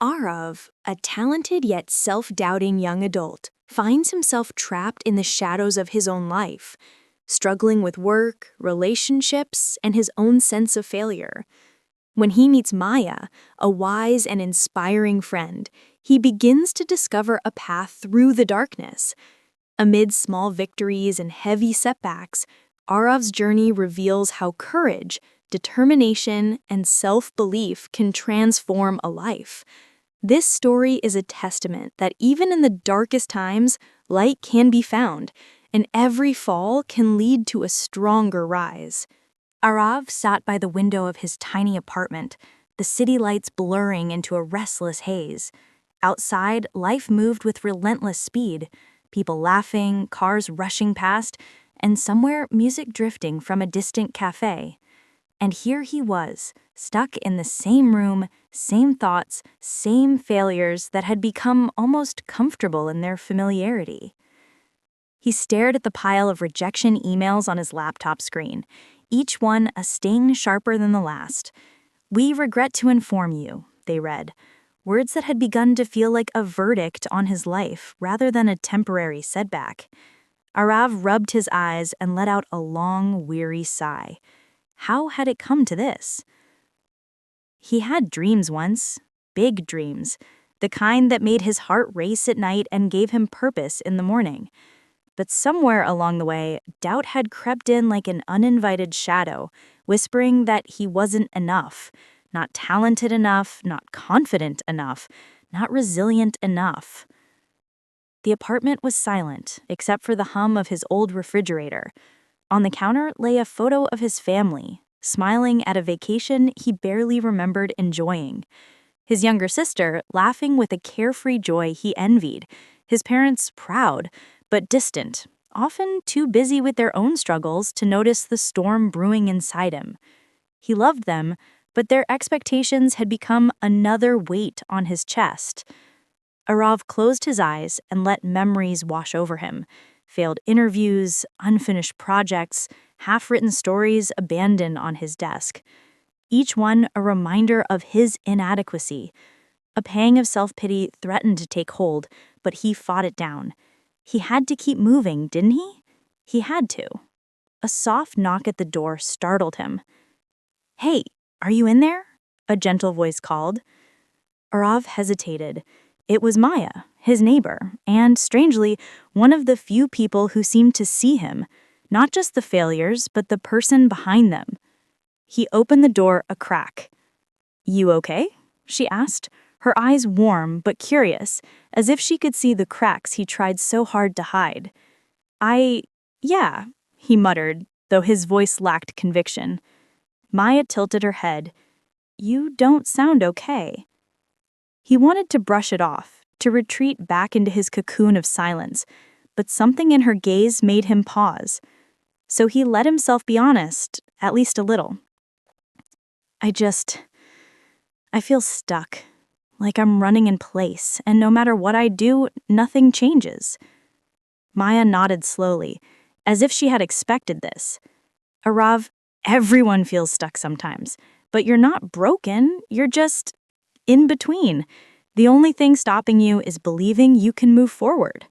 Arav, a talented yet self-doubting young adult, finds himself trapped in the shadows of his own life, struggling with work, relationships, and his own sense of failure. When he meets Maya, a wise and inspiring friend, he begins to discover a path through the darkness. Amid small victories and heavy setbacks, Arav's journey reveals how courage, determination, and self-belief can transform a life. This story is a testament that even in the darkest times, light can be found, and every fall can lead to a stronger rise. Arav sat by the window of his tiny apartment, the city lights blurring into a restless haze. Outside, life moved with relentless speed, people laughing, cars rushing past, and somewhere music drifting from a distant cafe. And here he was, stuck in the same room, same thoughts, same failures that had become almost comfortable in their familiarity. He stared at the pile of rejection emails on his laptop screen, each one a sting sharper than the last. "We regret to inform you," they read, words that had begun to feel like a verdict on his life rather than a temporary setback. Arav rubbed his eyes and let out a long, weary sigh. How had it come to this? He had dreams once, big dreams, the kind that made his heart race at night and gave him purpose in the morning. But somewhere along the way, doubt had crept in like an uninvited shadow, whispering that he wasn't enough, not talented enough, not confident enough, not resilient enough. The apartment was silent, except for the hum of his old refrigerator. On the counter lay a photo of his family, smiling at a vacation he barely remembered enjoying. His younger sister laughing with a carefree joy he envied. His parents proud, but distant, often too busy with their own struggles to notice the storm brewing inside him. He loved them, but their expectations had become another weight on his chest. Arav closed his eyes and let memories wash over him. Failed interviews, unfinished projects, half-written stories abandoned on his desk. Each one a reminder of his inadequacy. A pang of self-pity threatened to take hold, but he fought it down. He had to keep moving, didn't he? He had to. A soft knock at the door startled him. "Hey, are you in there?" a gentle voice called. Arav hesitated. It was Maya, his neighbor, and, strangely, one of the few people who seemed to see him, not just the failures, but the person behind them. He opened the door a crack. "You okay?" she asked, her eyes warm but curious, as if she could see the cracks he tried so hard to hide. Yeah," he muttered, though his voice lacked conviction. Maya tilted her head. "You don't sound okay." He wanted to brush it off, to retreat back into his cocoon of silence, but something in her gaze made him pause. So he let himself be honest, at least a little. I feel stuck, like I'm running in place, and no matter what I do, nothing changes." Maya nodded slowly, as if she had expected this. "Arav, everyone feels stuck sometimes, but you're not broken, you're just in between. The only thing stopping you is believing you can move forward."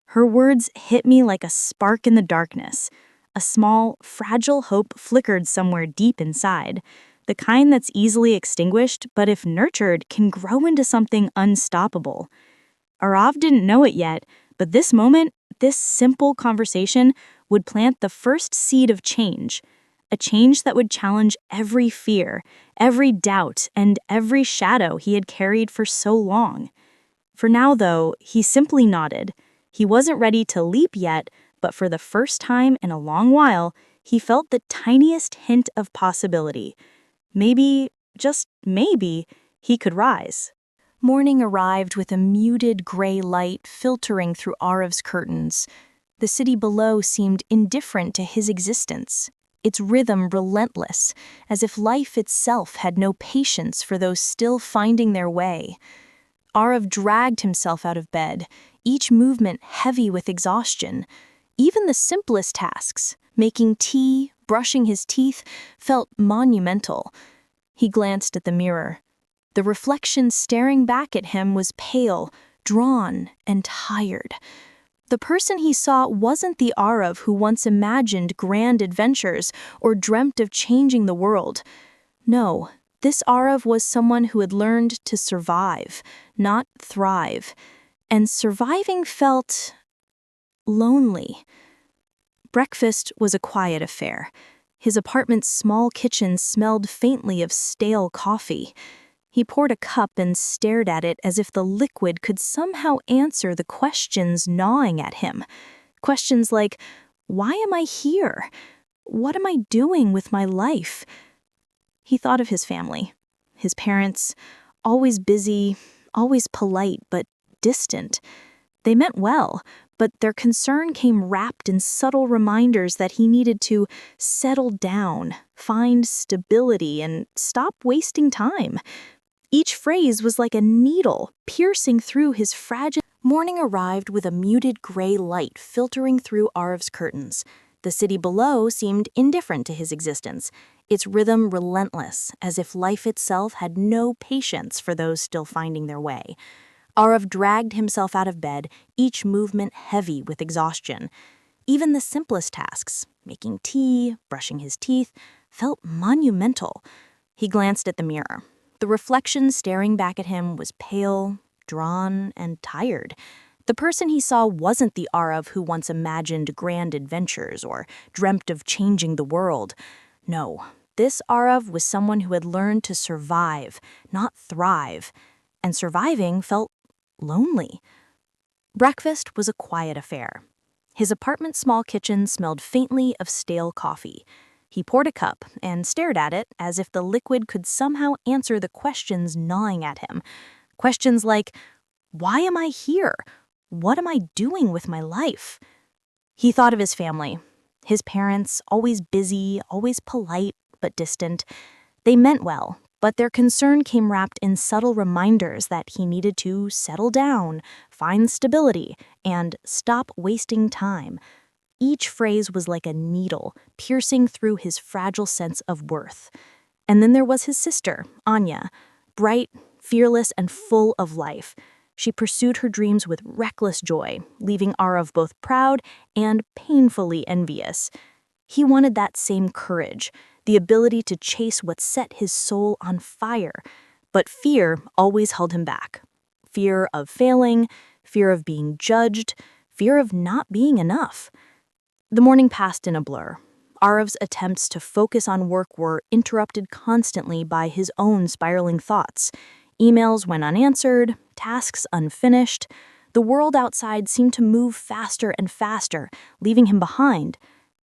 Her words hit me like a spark in the darkness. A small, fragile hope flickered somewhere deep inside, the kind that's easily extinguished, but if nurtured, can grow into something unstoppable. Arav didn't know it yet, but this moment, this simple conversation, would plant the first seed of change. A change that would challenge every fear, every doubt, and every shadow he had carried for so long. For now, though, he simply nodded. He wasn't ready to leap yet, but for the first time in a long while, he felt the tiniest hint of possibility. Maybe, just maybe, he could rise. Morning arrived with a muted gray light filtering through Arav's curtains. The city below seemed indifferent to his existence, its rhythm relentless, as if life itself had no patience for those still finding their way. Arav dragged himself out of bed, each movement heavy with exhaustion. Even the simplest tasks, making tea, brushing his teeth, felt monumental. He glanced at the mirror. The The reflection staring back at him was pale, drawn, and tired. The person he saw wasn't the Arav who once imagined grand adventures or dreamt of changing the world. No, this Arav was someone who had learned to survive, not thrive. And surviving felt lonely. Breakfast was a quiet affair. His apartment's small kitchen smelled faintly of stale coffee. He poured a cup and stared at it as if the liquid could somehow answer the questions gnawing at him. Questions like, why am I here? What am I doing with my life? He thought of his family. His parents, always busy, always polite, but distant. They meant well, but their concern came wrapped in subtle reminders that he needed to settle down, find stability, and stop wasting time. Each phrase was like a needle piercing through his fragile. Morning arrived with a muted gray light filtering through Arav's curtains. The city below seemed indifferent to his existence, its rhythm relentless, as if life itself had no patience for those still finding their way. Arav dragged himself out of bed, each movement heavy with exhaustion. Even the simplest tasks, making tea, brushing his teeth, felt monumental. He glanced at the mirror. The reflection staring back at him was pale, drawn, and tired. The person he saw wasn't the Arav who once imagined grand adventures or dreamt of changing the world. No, this Arav was someone who had learned to survive, not thrive. And surviving felt lonely. Breakfast was a quiet affair. His apartment's small kitchen smelled faintly of stale coffee. He poured a cup and stared at it as if the liquid could somehow answer the questions gnawing at him. Questions like, why am I here? What am I doing with my life? He thought of his family. His parents, always busy, always polite, but distant. They meant well, but their concern came wrapped in subtle reminders that he needed to settle down, find stability, and stop wasting time. Each phrase was like a needle, piercing through his fragile sense of worth. And then there was his sister, Anya, bright, fearless, and full of life. She pursued her dreams with reckless joy, leaving Arav both proud and painfully envious. He wanted that same courage, the ability to chase what set his soul on fire. But fear always held him back. Fear of failing, fear of being judged, fear of not being enough. The morning passed in a blur. Arav's attempts to focus on work were interrupted constantly by his own spiraling thoughts. Emails went unanswered, tasks unfinished. The world outside seemed to move faster and faster, leaving him behind.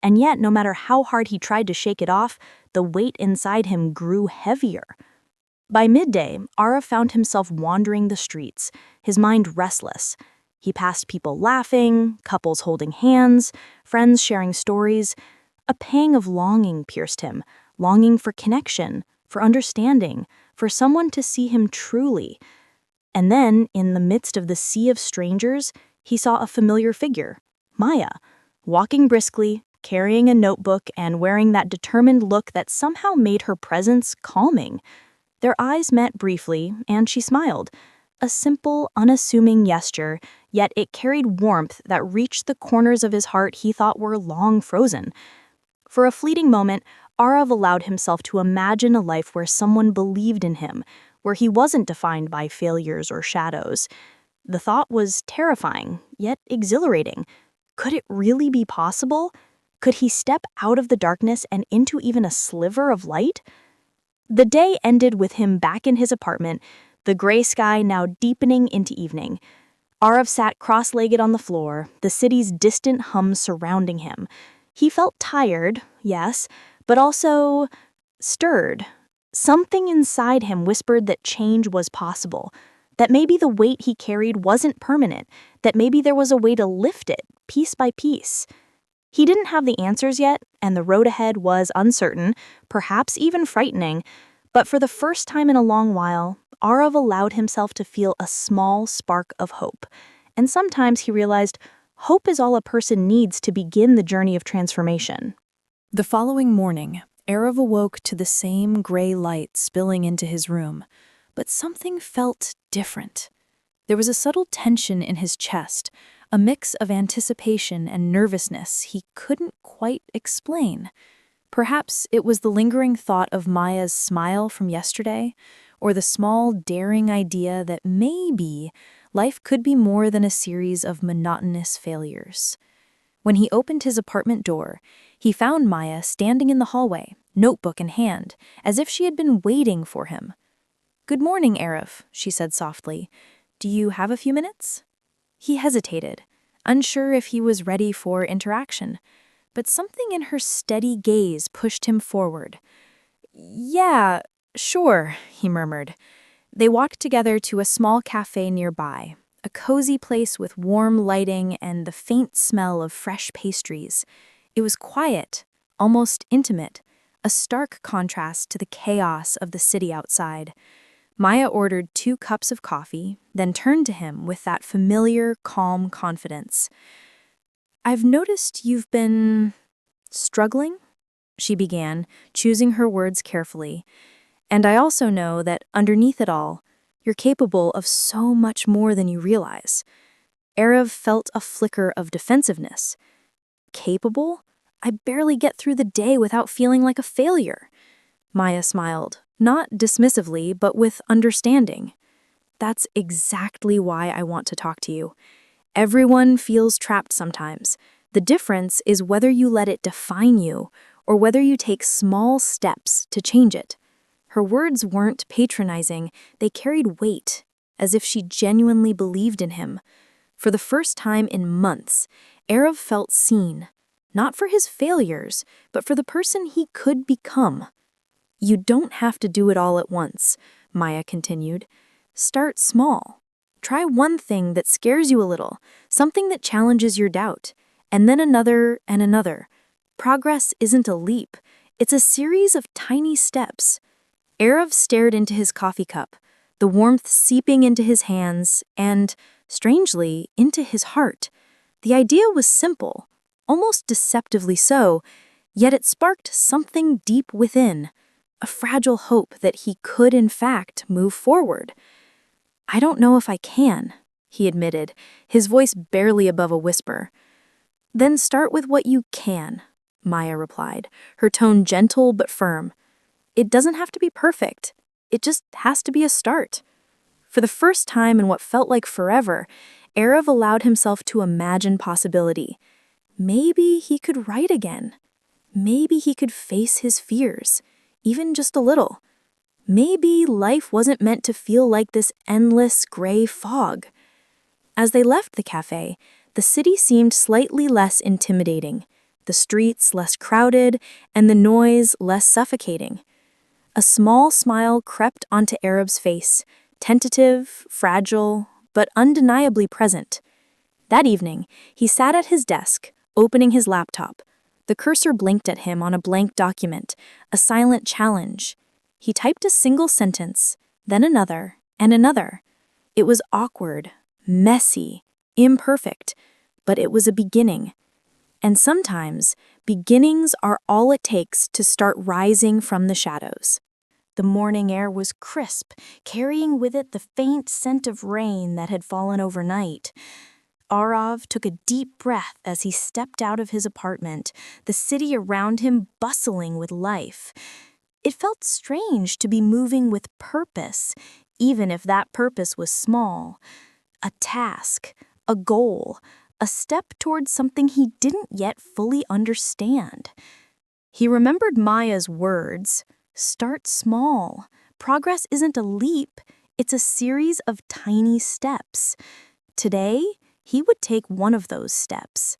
And yet, no matter how hard he tried to shake it off, the weight inside him grew heavier. By midday, Arav found himself wandering the streets, his mind restless. He passed people laughing, couples holding hands, friends sharing stories. A pang of longing pierced him, longing for connection, for understanding, for someone to see him truly. And then, in the midst of the sea of strangers, he saw a familiar figure, Maya, walking briskly, carrying a notebook and wearing that determined look that somehow made her presence calming. Their eyes met briefly, and she smiled. A simple, unassuming gesture, yet it carried warmth that reached the corners of his heart he thought were long frozen. For a fleeting moment, Arav allowed himself to imagine a life where someone believed in him, where he wasn't defined by failures or shadows. The thought was terrifying, yet exhilarating. Could it really be possible? Could he step out of the darkness and into even a sliver of light? The day ended with him back in his apartment, the gray sky now deepening into evening. Arav sat cross-legged on the floor, the city's distant hum surrounding him. He felt tired, yes, but also stirred. Something inside him whispered that change was possible, that maybe the weight he carried wasn't permanent, that maybe there was a way to lift it, piece by piece. He didn't have the answers yet, and the road ahead was uncertain, perhaps even frightening, but for the first time in a long while, Arav allowed himself to feel a small spark of hope. And sometimes he realized hope is all a person needs to begin the journey of transformation. The following morning, Arav awoke to the same gray light spilling into his room. but something felt different. There was a subtle tension in his chest, a mix of anticipation and nervousness he couldn't quite explain. Perhaps it was the lingering thought of Maya's smile from yesterday, or the small, daring idea that maybe life could be more than a series of monotonous failures. When he opened his apartment door, he found Maya standing in the hallway, notebook in hand, as if she had been waiting for him. "Good morning, Arif," she said softly. "Do you have a few minutes?" He hesitated, unsure if he was ready for interaction, but something in her steady gaze pushed him forward. "Yeah, sure," he murmured. They walked together to a small cafe nearby, a cozy place with warm lighting and the faint smell of fresh pastries. It was quiet, almost intimate, a stark contrast to the chaos of the city outside. Maya ordered 2 cups of coffee, then turned to him with that familiar, calm confidence. "I've noticed you've been struggling," she began, choosing her words carefully. "And I also know that underneath it all, you're capable of so much more than you realize." Arav felt a flicker of defensiveness. "Capable? I barely get through the day without feeling like a failure." Maya smiled, not dismissively, but with understanding. "That's exactly why I want to talk to you. Everyone feels trapped sometimes. The difference is whether you let it define you or whether you take small steps to change it." Her words weren't patronizing, they carried weight, as if she genuinely believed in him. For the first time in months, Arav felt seen, not for his failures, but for the person he could become. "You don't have to do it all at once," Maya continued. "Start small. Try one thing that scares you a little, something that challenges your doubt, and then another and another. Progress isn't a leap, it's a series of tiny steps." Arav stared into his coffee cup, the warmth seeping into his hands and, strangely, into his heart. The idea was simple, almost deceptively so, yet it sparked something deep within, a fragile hope that he could in fact move forward. "I don't know if I can," he admitted, his voice barely above a whisper. "Then start with what you can," Maya replied, her tone gentle but firm. "It doesn't have to be perfect. It just has to be a start." For the first time in what felt like forever, Arav allowed himself to imagine possibility. Maybe he could write again. Maybe he could face his fears, even just a little. Maybe life wasn't meant to feel like this endless gray fog. As they left the cafe, the city seemed slightly less intimidating, the streets less crowded, and the noise less suffocating. A small smile crept onto Arab's face, tentative, fragile, but undeniably present. That evening, he sat at his desk, opening his laptop. The cursor blinked at him on a blank document, a silent challenge. He typed a single sentence, then another, and another. It was awkward, messy, imperfect, but it was a beginning. And sometimes, beginnings are all it takes to start rising from the shadows. The morning air was crisp, carrying with it the faint scent of rain that had fallen overnight. Arav took a deep breath as he stepped out of his apartment, the city around him bustling with life. It felt strange to be moving with purpose, even if that purpose was small. A task, a goal, a step towards something he didn't yet fully understand. He remembered Maya's words, "Start small. Progress isn't a leap, it's a series of tiny steps." Today, he would take one of those steps.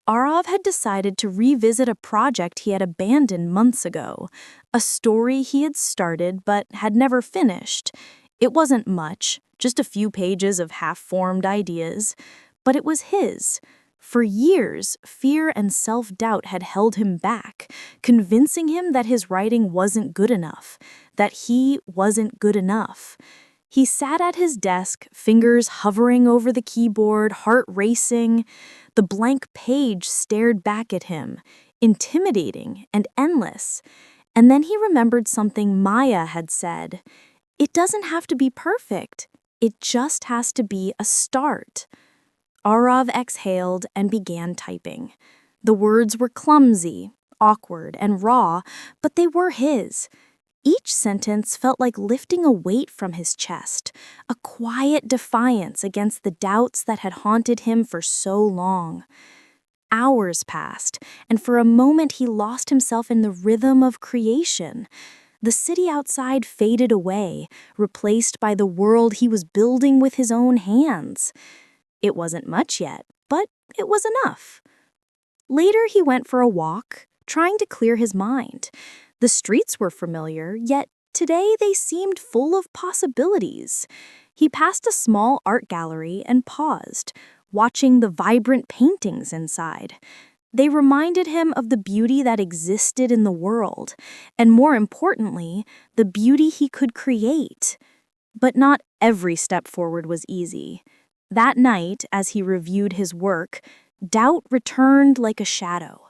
Arav had decided to revisit a project he had abandoned months ago, a story he had started but had never finished. It wasn't much, just a few pages of half-formed ideas, but it was his. For years, fear and self-doubt had held him back, convincing him that his writing wasn't good enough, that he wasn't good enough. He sat at his desk, fingers hovering over the keyboard, heart racing. The blank page stared back at him, intimidating and endless. And then he remembered something Maya had said. It doesn't have to be perfect. It just has to be a start. Arav exhaled and began typing. The words were clumsy, awkward, and raw, but they were his. Each sentence felt like lifting a weight from his chest, a quiet defiance against the doubts that had haunted him for so long. Hours passed, and for a moment he lost himself in the rhythm of creation. The city outside faded away, replaced by the world he was building with his own hands. It wasn't much yet, but it was enough. Later he went for a walk, trying to clear his mind. The streets were familiar, yet today they seemed full of possibilities. He passed a small art gallery and paused, watching the vibrant paintings inside. They reminded him of the beauty that existed in the world, and more importantly, the beauty he could create. But not every step forward was easy. That night, as he reviewed his work, doubt returned like a shadow.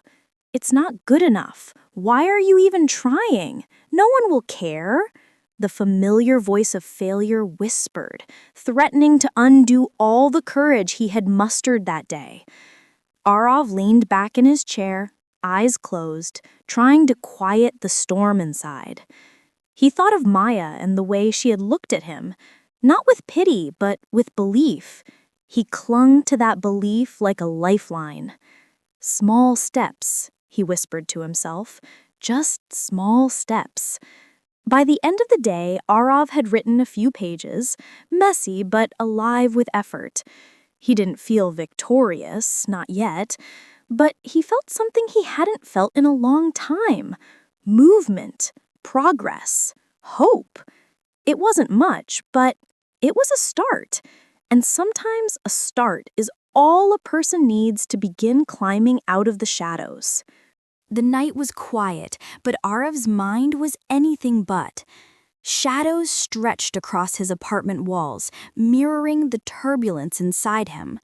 It's not good enough. Why are you even trying? No one will care. The familiar voice of failure whispered, threatening to undo all the courage he had mustered that day. Arav leaned back in his chair, eyes closed, trying to quiet the storm inside. He thought of Maya and the way she had looked at him, not with pity, but with belief. He clung to that belief like a lifeline. Small steps, he whispered to himself, just small steps. By the end of the day, Arav had written a few pages, messy but alive with effort. He didn't feel victorious, not yet, but he felt something he hadn't felt in a long time. Movement, progress, hope. It wasn't much, but it was a start. And sometimes a start is all a person needs to begin climbing out of the shadows. The night was quiet, but Arav's mind was anything but. Shadows stretched across his apartment walls, mirroring the turbulence inside him.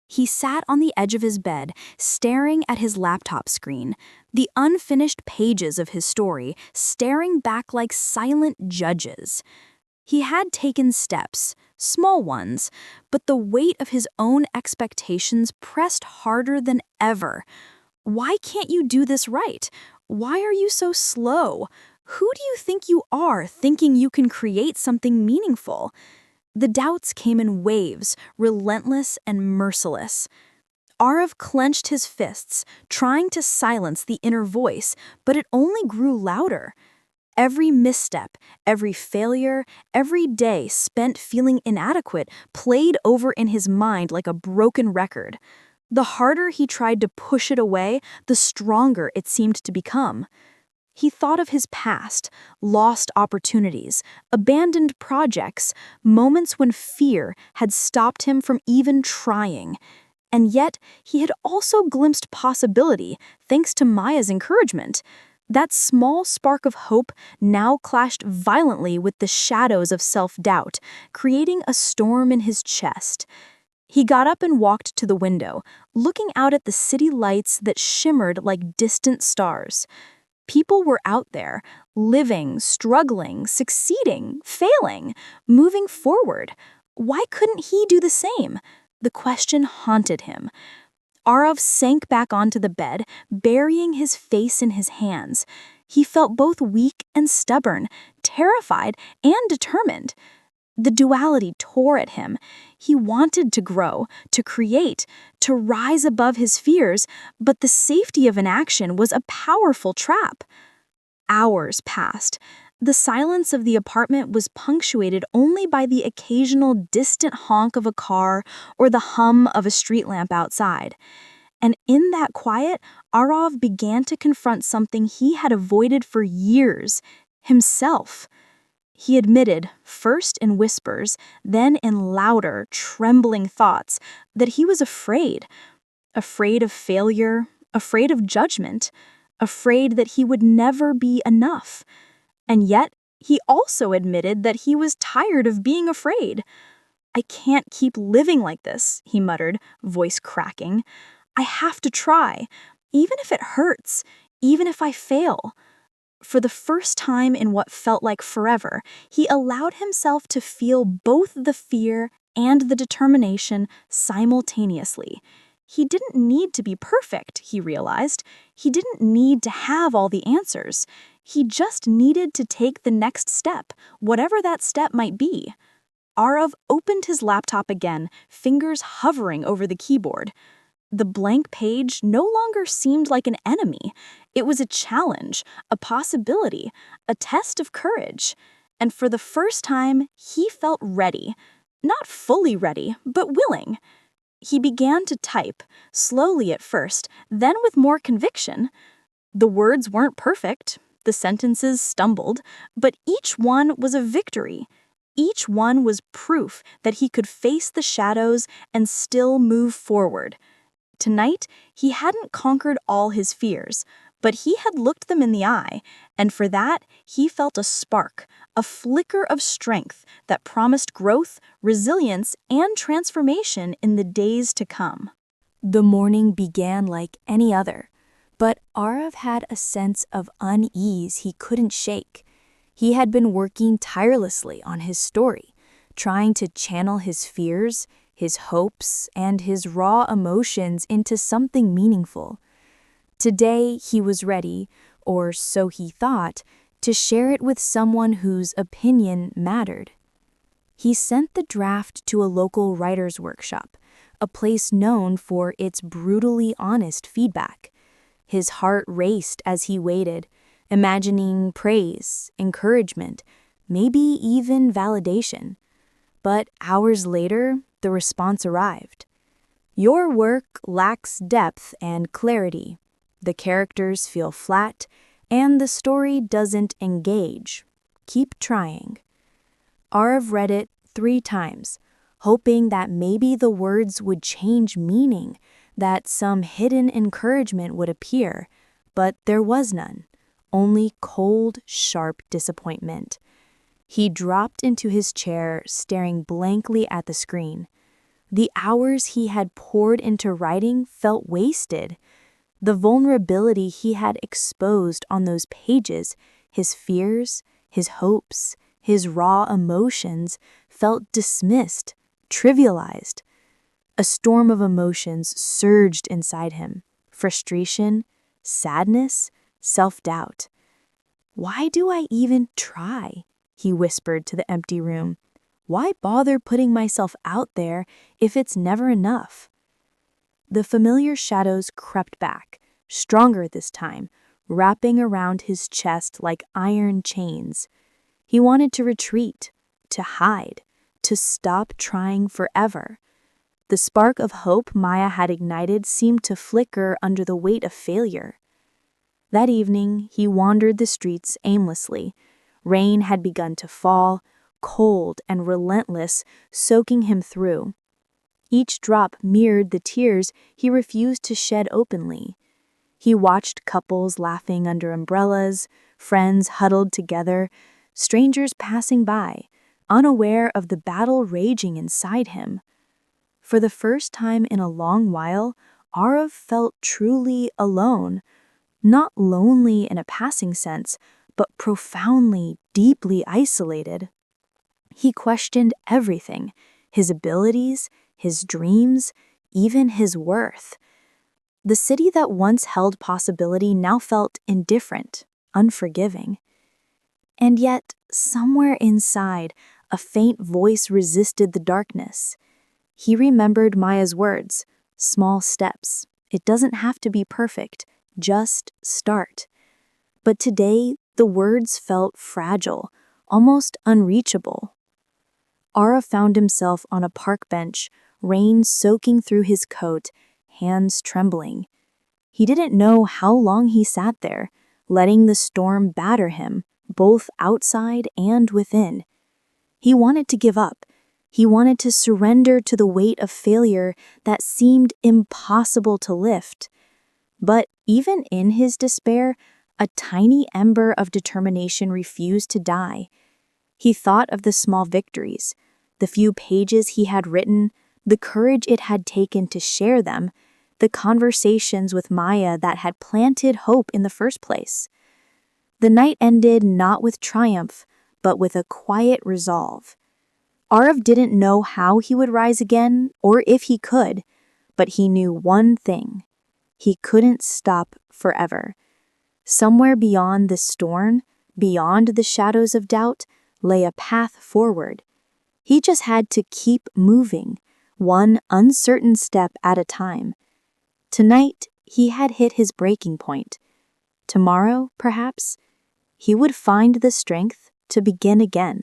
He sat on the edge of his bed, staring at his laptop screen, the unfinished pages of his story staring back like silent judges. He had taken steps, small ones, but the weight of his own expectations pressed harder than ever. Why can't you do this right? Why are you so slow? Who do you think you are, thinking you can create something meaningful? The doubts came in waves, relentless and merciless. Arav clenched his fists, trying to silence the inner voice, but it only grew louder. Every misstep, every failure, every day spent feeling inadequate played over in his mind like a broken record. The harder he tried to push it away, the stronger it seemed to become. He thought of his past, lost opportunities, abandoned projects, moments when fear had stopped him from even trying. And yet, he had also glimpsed possibility thanks to Maya's encouragement. That small spark of hope now clashed violently with the shadows of self-doubt, creating a storm in his chest. He got up and walked to the window, looking out at the city lights that shimmered like distant stars. People were out there, living, struggling, succeeding, failing, moving forward. Why couldn't he do the same? The question haunted him. Arav sank back onto the bed, burying his face in his hands. He felt both weak and stubborn, terrified and determined. The duality tore at him. He wanted to grow, to create, to rise above his fears, but the safety of inaction was a powerful trap. Hours passed. The silence of the apartment was punctuated only by the occasional distant honk of a car or the hum of a street lamp outside. And in that quiet, Arav began to confront something he had avoided for years, himself. He admitted, first in whispers, then in louder, trembling thoughts, that he was afraid. Afraid of failure, afraid of judgment, afraid that he would never be enough. And yet, he also admitted that he was tired of being afraid. "I can't keep living like this," he muttered, voice cracking. "I have to try, even if it hurts, even if I fail." For the first time in what felt like forever, he allowed himself to feel both the fear and the determination simultaneously. He didn't need to be perfect, he realized. He didn't need to have all the answers. He just needed to take the next step, whatever that step might be. Arav opened his laptop again, fingers hovering over the keyboard. The blank page no longer seemed like an enemy. It was a challenge, a possibility, a test of courage. And for the first time, he felt ready. Not fully ready, but willing. He began to type, slowly at first, then with more conviction. The words weren't perfect, the sentences stumbled, but each one was a victory. Each one was proof that he could face the shadows and still move forward. Tonight, he hadn't conquered all his fears, but he had looked them in the eye, and for that, he felt a spark, a flicker of strength that promised growth, resilience, and transformation in the days to come. The morning began like any other, but Arav had a sense of unease he couldn't shake. He had been working tirelessly on his story, trying to channel his fears, his hopes, and his raw emotions into something meaningful. Today, he was ready, or so he thought, to share it with someone whose opinion mattered. He sent the draft to a local writer's workshop, a place known for its brutally honest feedback. His heart raced as he waited, imagining praise, encouragement, maybe even validation. But hours later, the response arrived. Your work lacks depth and clarity. The characters feel flat, and the story doesn't engage. Keep trying. Arav read it 3 times, hoping that maybe the words would change meaning, that some hidden encouragement would appear, but there was none, only cold, sharp disappointment. He dropped into his chair, staring blankly at the screen. The hours he had poured into writing felt wasted. The vulnerability he had exposed on those pages, his fears, his hopes, his raw emotions, felt dismissed, trivialized. A storm of emotions surged inside him: frustration, sadness, self-doubt. Why do I even try? He whispered to the empty room. Why bother putting myself out there if it's never enough? The familiar shadows crept back, stronger this time, wrapping around his chest like iron chains. He wanted to retreat, to hide, to stop trying forever. The spark of hope Maya had ignited seemed to flicker under the weight of failure. That evening, he wandered the streets aimlessly. Rain had begun to fall, cold and relentless, soaking him through. Each drop mirrored the tears he refused to shed openly. He watched couples laughing under umbrellas, friends huddled together, strangers passing by, unaware of the battle raging inside him. For the first time in a long while, Arav felt truly alone, not lonely in a passing sense, but profoundly, deeply isolated. He questioned everything: his abilities, his dreams, even his worth. The city that once held possibility now felt indifferent, unforgiving. And yet, somewhere inside, a faint voice resisted the darkness. He remembered Maya's words: small steps. It doesn't have to be perfect, just start. But today, the words felt fragile, almost unreachable. Ara found himself on a park bench, rain soaking through his coat, hands trembling. He didn't know how long he sat there, letting the storm batter him, both outside and within. He wanted to give up. He wanted to surrender to the weight of failure that seemed impossible to lift. But even in his despair, a tiny ember of determination refused to die. He thought of the small victories, the few pages he had written, the courage it had taken to share them, the conversations with Maya that had planted hope in the first place. The night ended not with triumph, but with a quiet resolve. Arav didn't know how he would rise again, or if he could, but he knew one thing. He couldn't stop forever. Somewhere beyond the storm, beyond the shadows of doubt, lay a path forward. He just had to keep moving, one uncertain step at a time. Tonight, he had hit his breaking point. Tomorrow, perhaps, he would find the strength to begin again.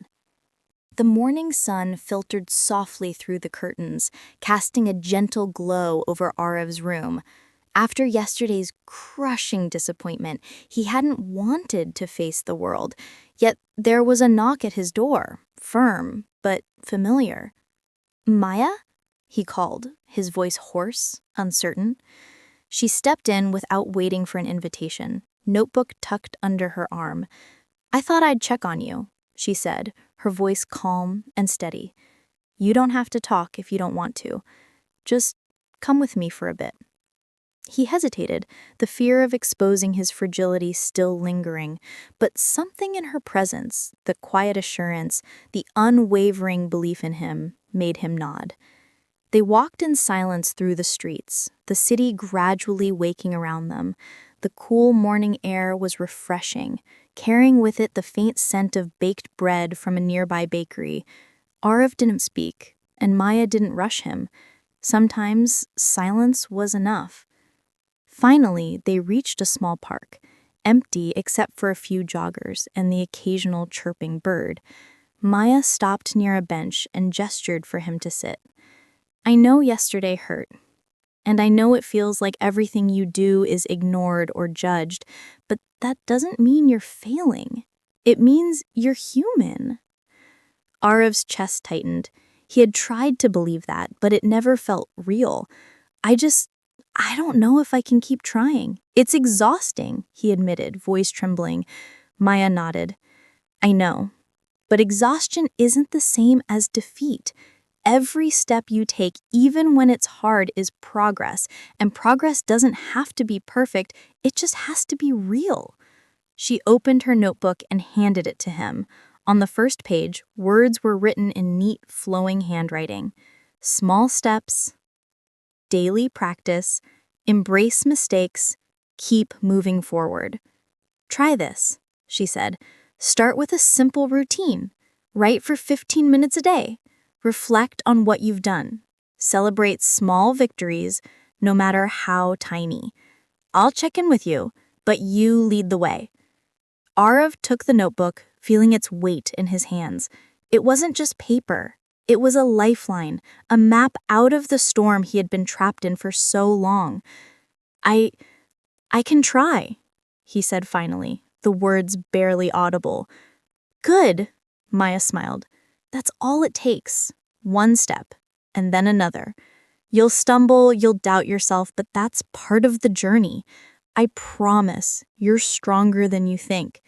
The morning sun filtered softly through the curtains, casting a gentle glow over Arav's room. After yesterday's crushing disappointment, he hadn't wanted to face the world, yet there was a knock at his door, firm but familiar. "Maya?" he called, his voice hoarse, uncertain. She stepped in without waiting for an invitation, notebook tucked under her arm. "I thought I'd check on you," she said, her voice calm and steady. "You don't have to talk if you don't want to. Just come with me for a bit." He hesitated, the fear of exposing his fragility still lingering, but something in her presence, the quiet assurance, the unwavering belief in him, made him nod. They walked in silence through the streets, the city gradually waking around them. The cool morning air was refreshing, carrying with it the faint scent of baked bread from a nearby bakery. Arav didn't speak, and Maya didn't rush him. Sometimes silence was enough. Finally, they reached a small park, empty except for a few joggers and the occasional chirping bird. Maya stopped near a bench and gestured for him to sit. "I know yesterday hurt, and I know it feels like everything you do is ignored or judged, but that doesn't mean you're failing. It means you're human." Arav's chest tightened. He had tried to believe that, but it never felt real. I don't know if I can keep trying. It's exhausting," he admitted, voice trembling. Maya nodded. "I know, but exhaustion isn't the same as defeat. Every step you take, even when it's hard, is progress, and progress doesn't have to be perfect, it just has to be real." She opened her notebook and handed it to him. On the first page, words were written in neat, flowing handwriting. "Small steps, daily practice, embrace mistakes, keep moving forward." "Try this," she said. "Start with a simple routine. Write for 15 minutes a day. Reflect on what you've done. Celebrate small victories, no matter how tiny. I'll check in with you, but you lead the way." Arav took the notebook, feeling its weight in his hands. It wasn't just paper. It was a lifeline, a map out of the storm he had been trapped in for so long. I can try," he said finally, the words barely audible. "Good," Maya smiled. "That's all it takes. One step, and then another. You'll stumble, you'll doubt yourself, but that's part of the journey. I promise you're stronger than you think."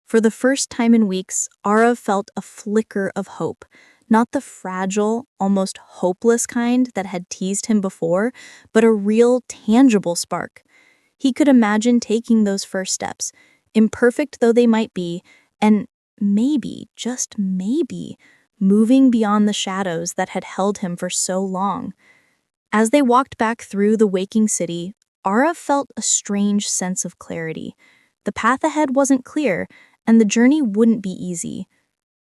For the first time in weeks, Arav felt a flicker of hope. Not the fragile, almost hopeless kind that had teased him before, but a real, tangible spark. He could imagine taking those first steps, imperfect though they might be, and maybe, just maybe, moving beyond the shadows that had held him for so long. As they walked back through the waking city, Arav felt a strange sense of clarity. The path ahead wasn't clear, and the journey wouldn't be easy,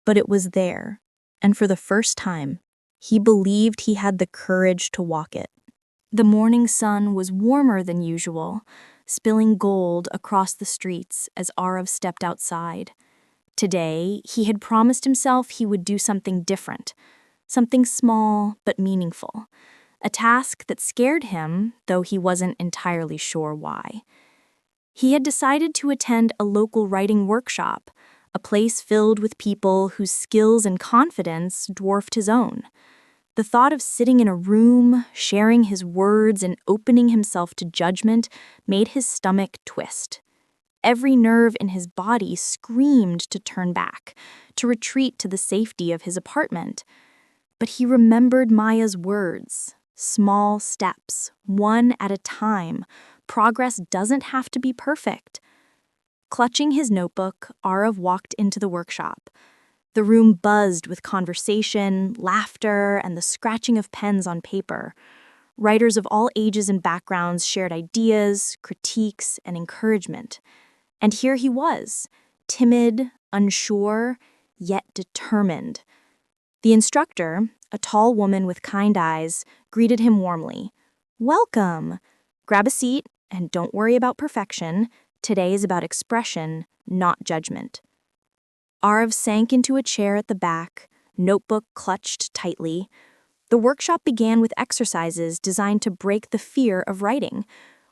but it was there. And for the first time, he believed he had the courage to walk it. The morning sun was warmer than usual, spilling gold across the streets as Arav stepped outside. Today, he had promised himself he would do something different, something small but meaningful, a task that scared him, though he wasn't entirely sure why. He had decided to attend a local writing workshop, a place filled with people whose skills and confidence dwarfed his own. The thought of sitting in a room, sharing his words, and opening himself to judgment made his stomach twist. Every nerve in his body screamed to turn back, to retreat to the safety of his apartment. But he remembered Maya's words. Small steps, one at a time. Progress doesn't have to be perfect. Clutching his notebook, Arav walked into the workshop. The room buzzed with conversation, laughter, and the scratching of pens on paper. Writers of all ages and backgrounds shared ideas, critiques, and encouragement. And here he was, timid, unsure, yet determined. The instructor, a tall woman with kind eyes, greeted him warmly. "Welcome. Grab a seat and don't worry about perfection. Today is about expression, not judgment." Arav sank into a chair at the back, notebook clutched tightly. The workshop began with exercises designed to break the fear of writing.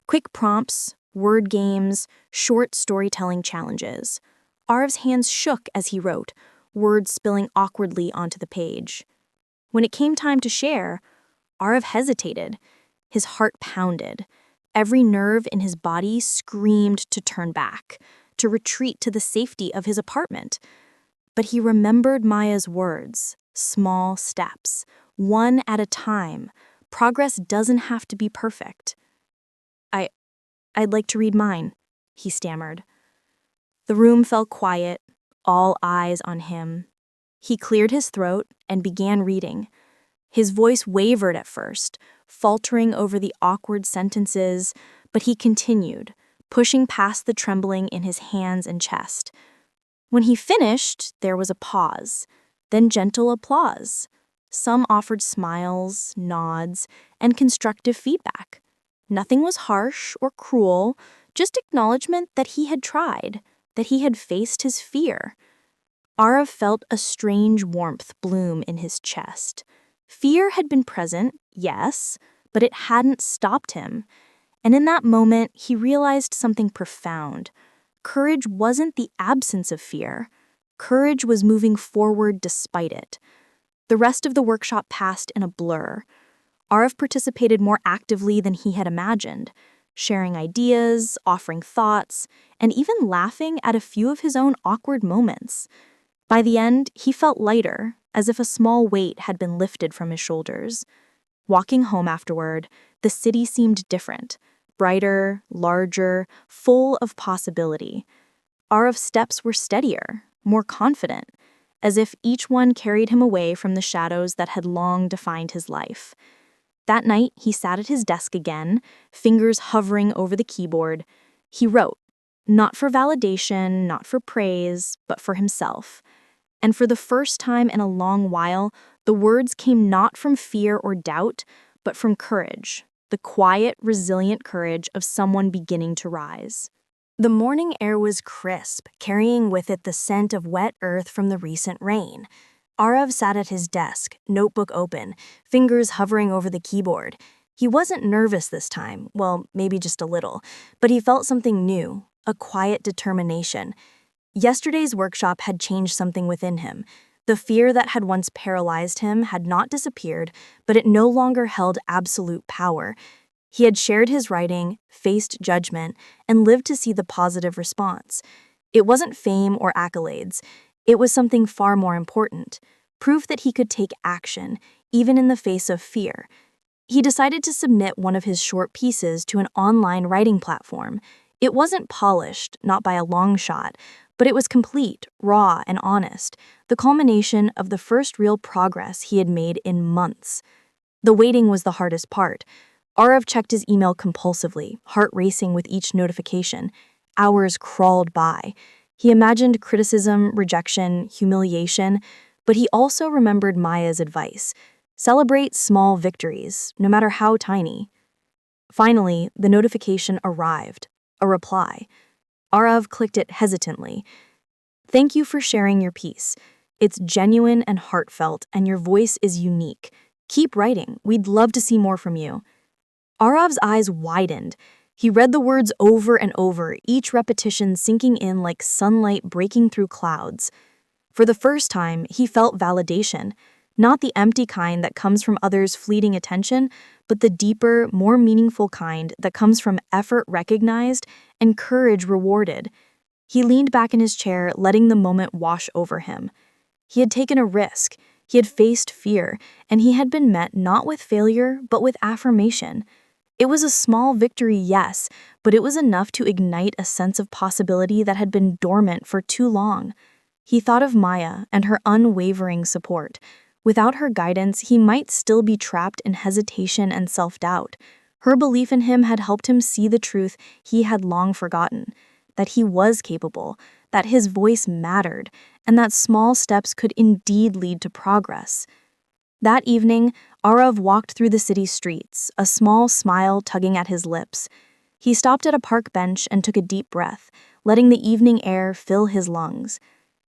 Quick prompts, word games, short storytelling challenges. Arav's hands shook as he wrote, words spilling awkwardly onto the page. When it came time to share, Arav hesitated. His heart pounded. Every nerve in his body screamed to turn back, to retreat to the safety of his apartment. But he remembered Maya's words, small steps, one at a time. Progress doesn't have to be perfect. I'd like to read mine, he stammered. The room fell quiet, all eyes on him. He cleared his throat and began reading. His voice wavered at first, faltering over the awkward sentences, but he continued, pushing past the trembling in his hands and chest. When he finished, there was a pause, then gentle applause. Some offered smiles, nods, and constructive feedback. Nothing was harsh or cruel, just acknowledgement that he had tried, that he had faced his fear. Arav felt a strange warmth bloom in his chest. Fear had been present, yes, but it hadn't stopped him. And in that moment, he realized something profound. Courage wasn't the absence of fear. Courage was moving forward despite it. The rest of the workshop passed in a blur. Arav participated more actively than he had imagined, sharing ideas, offering thoughts, and even laughing at a few of his own awkward moments. By the end, he felt lighter, as if a small weight had been lifted from his shoulders. Walking home afterward, the city seemed different, brighter, larger, full of possibility. Arav's steps were steadier, more confident, as if each one carried him away from the shadows that had long defined his life. That night, he sat at his desk again, fingers hovering over the keyboard. He wrote, not for validation, not for praise, but for himself. And for the first time in a long while, the words came not from fear or doubt, but from courage, the quiet, resilient courage of someone beginning to rise. The morning air was crisp, carrying with it the scent of wet earth from the recent rain. Arav sat at his desk, notebook open, fingers hovering over the keyboard. He wasn't nervous this time, well, maybe just a little, but he felt something new, a quiet determination. Yesterday's workshop had changed something within him. The fear that had once paralyzed him had not disappeared, but it no longer held absolute power. He had shared his writing, faced judgment, and lived to see the positive response. It wasn't fame or accolades. It was something far more important, proof that he could take action, even in the face of fear. He decided to submit one of his short pieces to an online writing platform. It wasn't polished, not by a long shot, but it was complete, raw, and honest, the culmination of the first real progress he had made in months. The waiting was the hardest part. Arav checked his email compulsively, heart racing with each notification. Hours crawled by. He imagined criticism, rejection, humiliation, but he also remembered Maya's advice. Celebrate small victories, no matter how tiny. Finally, the notification arrived, a reply. Arav clicked it hesitantly. Thank you for sharing your piece. It's genuine and heartfelt, and your voice is unique. Keep writing. We'd love to see more from you. Arav's eyes widened. He read the words over and over, each repetition sinking in like sunlight breaking through clouds. For the first time, he felt validation, not the empty kind that comes from others' fleeting attention, but the deeper, more meaningful kind that comes from effort recognized and courage rewarded. He leaned back in his chair, letting the moment wash over him. He had taken a risk, he had faced fear, and he had been met not with failure, but with affirmation. It was a small victory, yes, but it was enough to ignite a sense of possibility that had been dormant for too long. He thought of Maya and her unwavering support. Without her guidance, he might still be trapped in hesitation and self-doubt. Her belief in him had helped him see the truth he had long forgotten, that he was capable, that his voice mattered, and that small steps could indeed lead to progress. That evening, Arav walked through the city streets, a small smile tugging at his lips. He stopped at a park bench and took a deep breath, letting the evening air fill his lungs.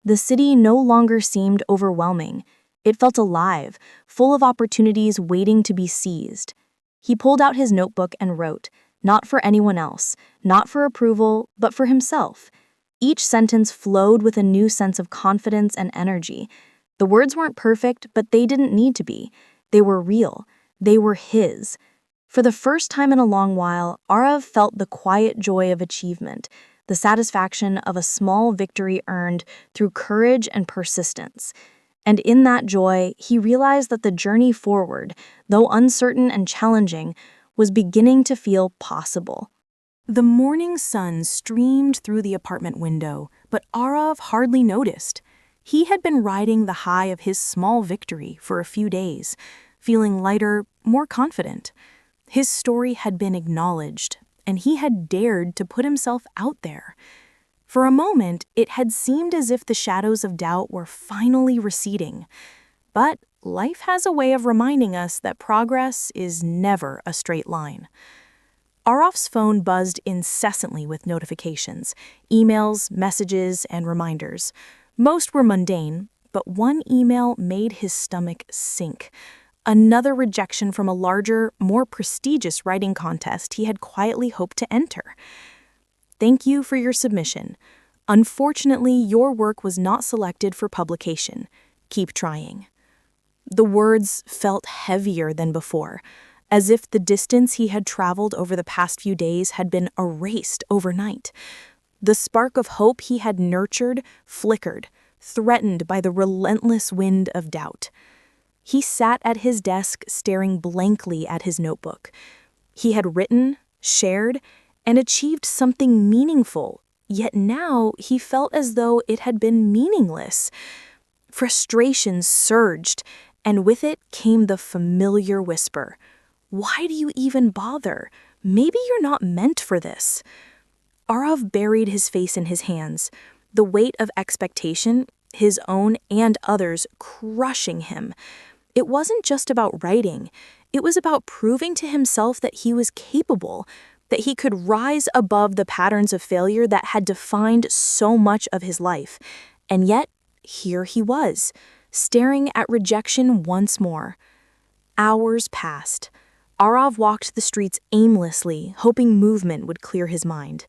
The city no longer seemed overwhelming. It felt alive, full of opportunities waiting to be seized. He pulled out his notebook and wrote, not for anyone else, not for approval, but for himself. Each sentence flowed with a new sense of confidence and energy. The words weren't perfect, but they didn't need to be. They were real. They were his. For the first time in a long while, Arav felt the quiet joy of achievement, the satisfaction of a small victory earned through courage and persistence. And in that joy, he realized that the journey forward, though uncertain and challenging, was beginning to feel possible. The morning sun streamed through the apartment window, but Arav hardly noticed. He had been riding the high of his small victory for a few days, feeling lighter, more confident. His story had been acknowledged, and he had dared to put himself out there. For a moment, it had seemed as if the shadows of doubt were finally receding. But life has a way of reminding us that progress is never a straight line. Arav's phone buzzed incessantly with notifications, emails, messages, and reminders. Most were mundane, but one email made his stomach sink. Another rejection from a larger, more prestigious writing contest he had quietly hoped to enter. Thank you for your submission. Unfortunately, your work was not selected for publication. Keep trying. The words felt heavier than before, as if the distance he had traveled over the past few days had been erased overnight. The spark of hope he had nurtured flickered, threatened by the relentless wind of doubt. He sat at his desk staring blankly at his notebook. He had written, shared, and achieved something meaningful, yet now he felt as though it had been meaningless. Frustration surged, and with it came the familiar whisper. Why do you even bother? Maybe you're not meant for this. Arav buried his face in his hands, the weight of expectation, his own and others, crushing him. It wasn't just about writing. It was about proving to himself that he was capable, that he could rise above the patterns of failure that had defined so much of his life. And yet, here he was, staring at rejection once more. Hours passed. Arav walked the streets aimlessly, hoping movement would clear his mind.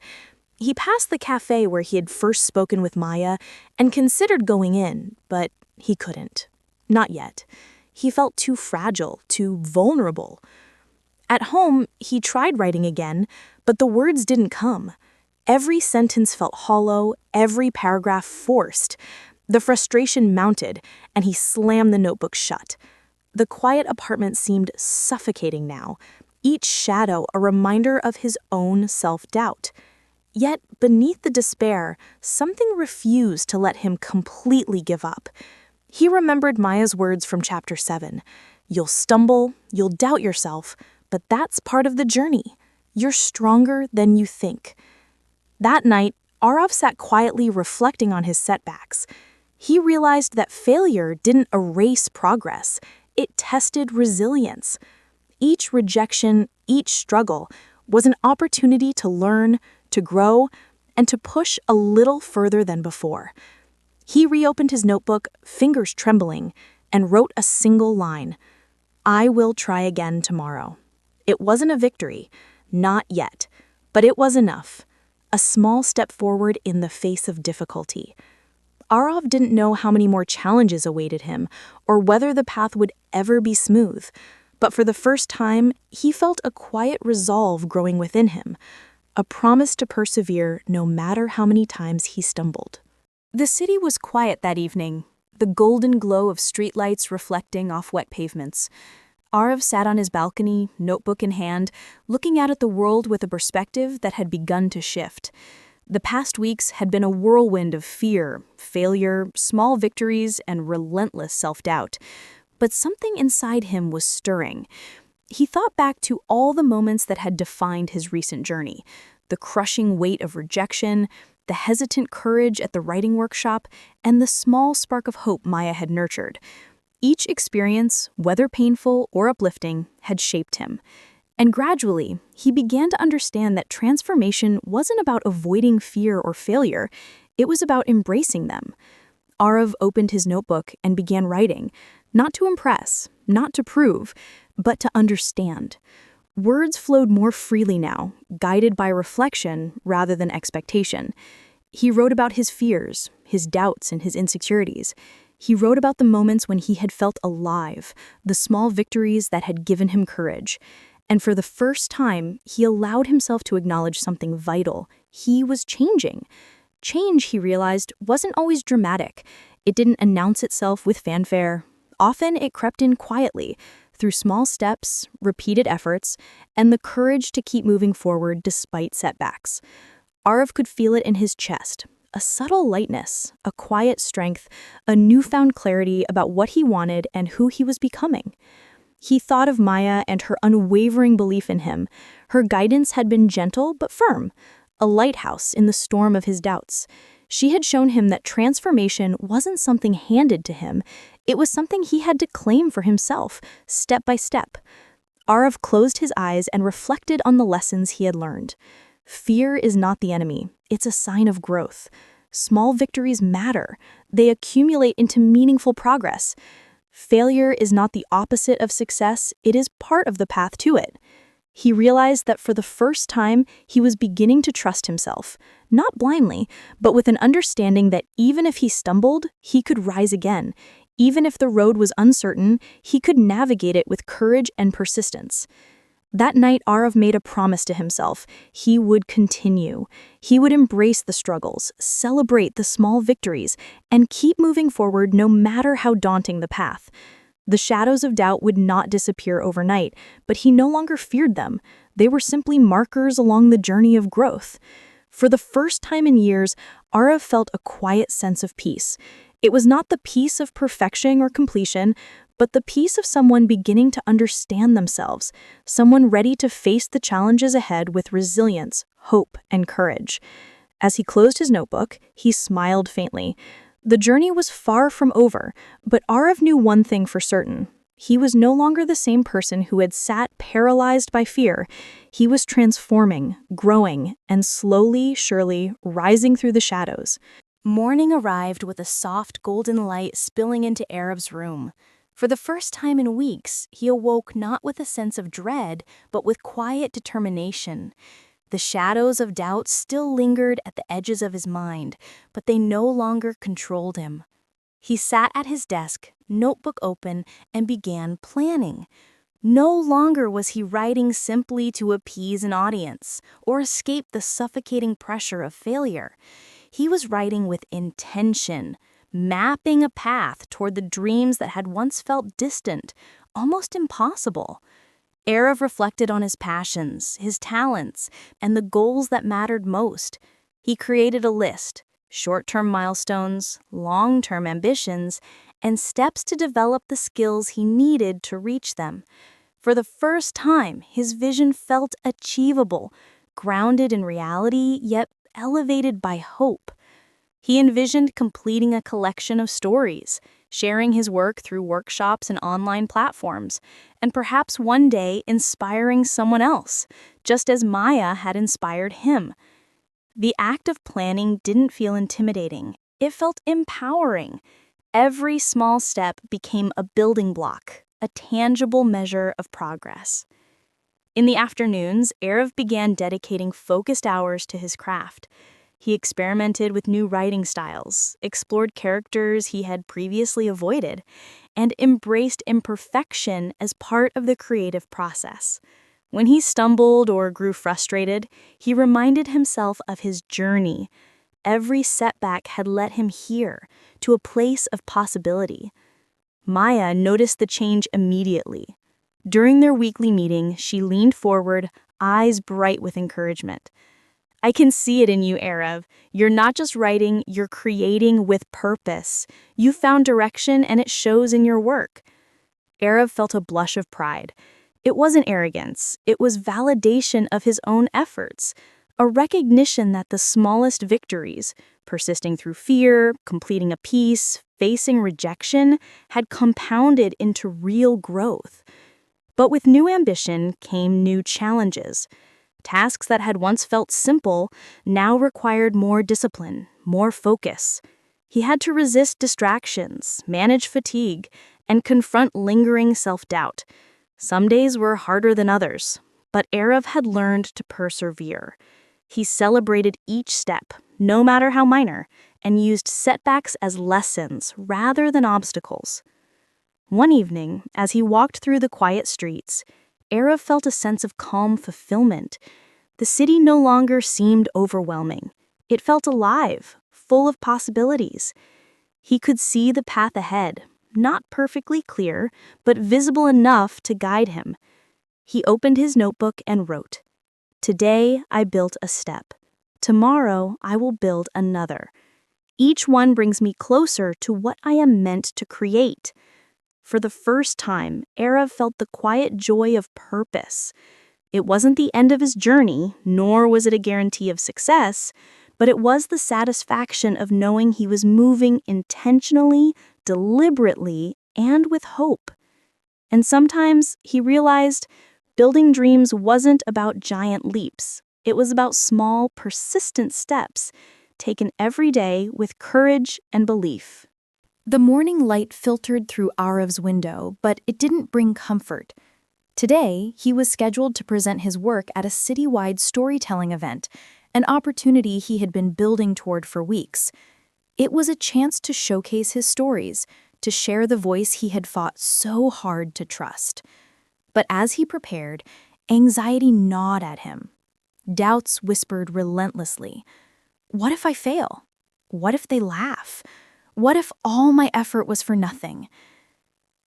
He passed the cafe where he had first spoken with Maya and considered going in, but he couldn't. Not yet. He felt too fragile, too vulnerable. At home, he tried writing again, but the words didn't come. Every sentence felt hollow, every paragraph forced. The frustration mounted, and he slammed the notebook shut. The quiet apartment seemed suffocating now, each shadow a reminder of his own self-doubt. Yet, beneath the despair, something refused to let him completely give up. He remembered Maya's words from Chapter 7. You'll stumble, you'll doubt yourself, but that's part of the journey. You're stronger than you think. That night, Arav sat quietly reflecting on his setbacks. He realized that failure didn't erase progress. It tested resilience. Each rejection, each struggle, was an opportunity to learn, to grow, and to push a little further than before. He reopened his notebook, fingers trembling, and wrote a single line. I will try again tomorrow. It wasn't a victory, not yet, but it was enough. A small step forward in the face of difficulty. Arav didn't know how many more challenges awaited him, or whether the path would ever be smooth, but for the first time, he felt a quiet resolve growing within him, a promise to persevere no matter how many times he stumbled. The city was quiet that evening, the golden glow of streetlights reflecting off wet pavements. Arav sat on his balcony, notebook in hand, looking out at the world with a perspective that had begun to shift. The past weeks had been a whirlwind of fear, failure, small victories, and relentless self-doubt. But something inside him was stirring. He thought back to all the moments that had defined his recent journey: the crushing weight of rejection, the hesitant courage at the writing workshop, and the small spark of hope Maya had nurtured. Each experience, whether painful or uplifting, had shaped him. And gradually, he began to understand that transformation wasn't about avoiding fear or failure, it was about embracing them. Arav opened his notebook and began writing, not to impress, not to prove, but to understand. Words flowed more freely now, guided by reflection rather than expectation. He wrote about his fears, his doubts, and his insecurities. He wrote about the moments when he had felt alive, the small victories that had given him courage. And for the first time, he allowed himself to acknowledge something vital. He was changing. Change, he realized, wasn't always dramatic. It didn't announce itself with fanfare. Often it crept in quietly, through small steps, repeated efforts, and the courage to keep moving forward despite setbacks. Arav could feel it in his chest, a subtle lightness, a quiet strength, a newfound clarity about what he wanted and who he was becoming. He thought of Maya and her unwavering belief in him. Her guidance had been gentle but firm, a lighthouse in the storm of his doubts. She had shown him that transformation wasn't something handed to him, it was something he had to claim for himself, step by step. Arav closed his eyes and reflected on the lessons he had learned. Fear is not the enemy, it's a sign of growth. Small victories matter, they accumulate into meaningful progress. Failure is not the opposite of success, it is part of the path to it. He realized that for the first time, he was beginning to trust himself, not blindly, but with an understanding that even if he stumbled, he could rise again. Even if the road was uncertain, he could navigate it with courage and persistence. That night, Arav made a promise to himself. He would continue. He would embrace the struggles, celebrate the small victories, and keep moving forward no matter how daunting the path. The shadows of doubt would not disappear overnight, but he no longer feared them. They were simply markers along the journey of growth. For the first time in years, Arav felt a quiet sense of peace. It was not the peace of perfection or completion, but the peace of someone beginning to understand themselves, someone ready to face the challenges ahead with resilience, hope, and courage. As he closed his notebook, he smiled faintly. The journey was far from over, but Arav knew one thing for certain. He was no longer the same person who had sat paralyzed by fear. He was transforming, growing, and slowly, surely, rising through the shadows. Morning arrived with a soft golden light spilling into Arav's room. For the first time in weeks, he awoke not with a sense of dread, but with quiet determination. The shadows of doubt still lingered at the edges of his mind, but they no longer controlled him. He sat at his desk, notebook open, and began planning. No longer was he writing simply to appease an audience or escape the suffocating pressure of failure. He was writing with intention, mapping a path toward the dreams that had once felt distant, almost impossible. Arav reflected on his passions, his talents, and the goals that mattered most. He created a list, short-term milestones, long-term ambitions, and steps to develop the skills he needed to reach them. For the first time, his vision felt achievable, grounded in reality, yet elevated by hope. He envisioned completing a collection of stories, sharing his work through workshops and online platforms, and perhaps one day inspiring someone else, just as Maya had inspired him. The act of planning didn't feel intimidating. It felt empowering. Every small step became a building block, a tangible measure of progress. In the afternoons, Arav began dedicating focused hours to his craft. He experimented with new writing styles, explored characters he had previously avoided, and embraced imperfection as part of the creative process. When he stumbled or grew frustrated, he reminded himself of his journey. Every setback had led him here, to a place of possibility. Maya noticed the change immediately. During their weekly meeting, she leaned forward, eyes bright with encouragement. I can see it in you, Arav. You're not just writing, you're creating with purpose. You found direction and it shows in your work. Arav felt a blush of pride. It wasn't arrogance, it was validation of his own efforts, a recognition that the smallest victories, persisting through fear, completing a piece, facing rejection, had compounded into real growth. But with new ambition came new challenges. Tasks that had once felt simple now required more discipline, more focus. He had to resist distractions, manage fatigue, and confront lingering self-doubt. Some days were harder than others, but Arav had learned to persevere. He celebrated each step, no matter how minor, and used setbacks as lessons rather than obstacles. One evening, as he walked through the quiet streets, Arav felt a sense of calm fulfillment. The city no longer seemed overwhelming. It felt alive, full of possibilities. He could see the path ahead, not perfectly clear, but visible enough to guide him. He opened his notebook and wrote, "Today I built a step. Tomorrow I will build another. Each one brings me closer to what I am meant to create." For the first time, Arav felt the quiet joy of purpose. It wasn't the end of his journey, nor was it a guarantee of success, but it was the satisfaction of knowing he was moving intentionally, deliberately, and with hope. And sometimes he realized building dreams wasn't about giant leaps. It was about small, persistent steps, taken every day with courage and belief. The morning light filtered through Arav's window, but it didn't bring comfort. Today, he was scheduled to present his work at a citywide storytelling event, an opportunity he had been building toward for weeks. It was a chance to showcase his stories, to share the voice he had fought so hard to trust. But as he prepared, anxiety gnawed at him. Doubts whispered relentlessly. What if I fail? What if they laugh? What if all my effort was for nothing?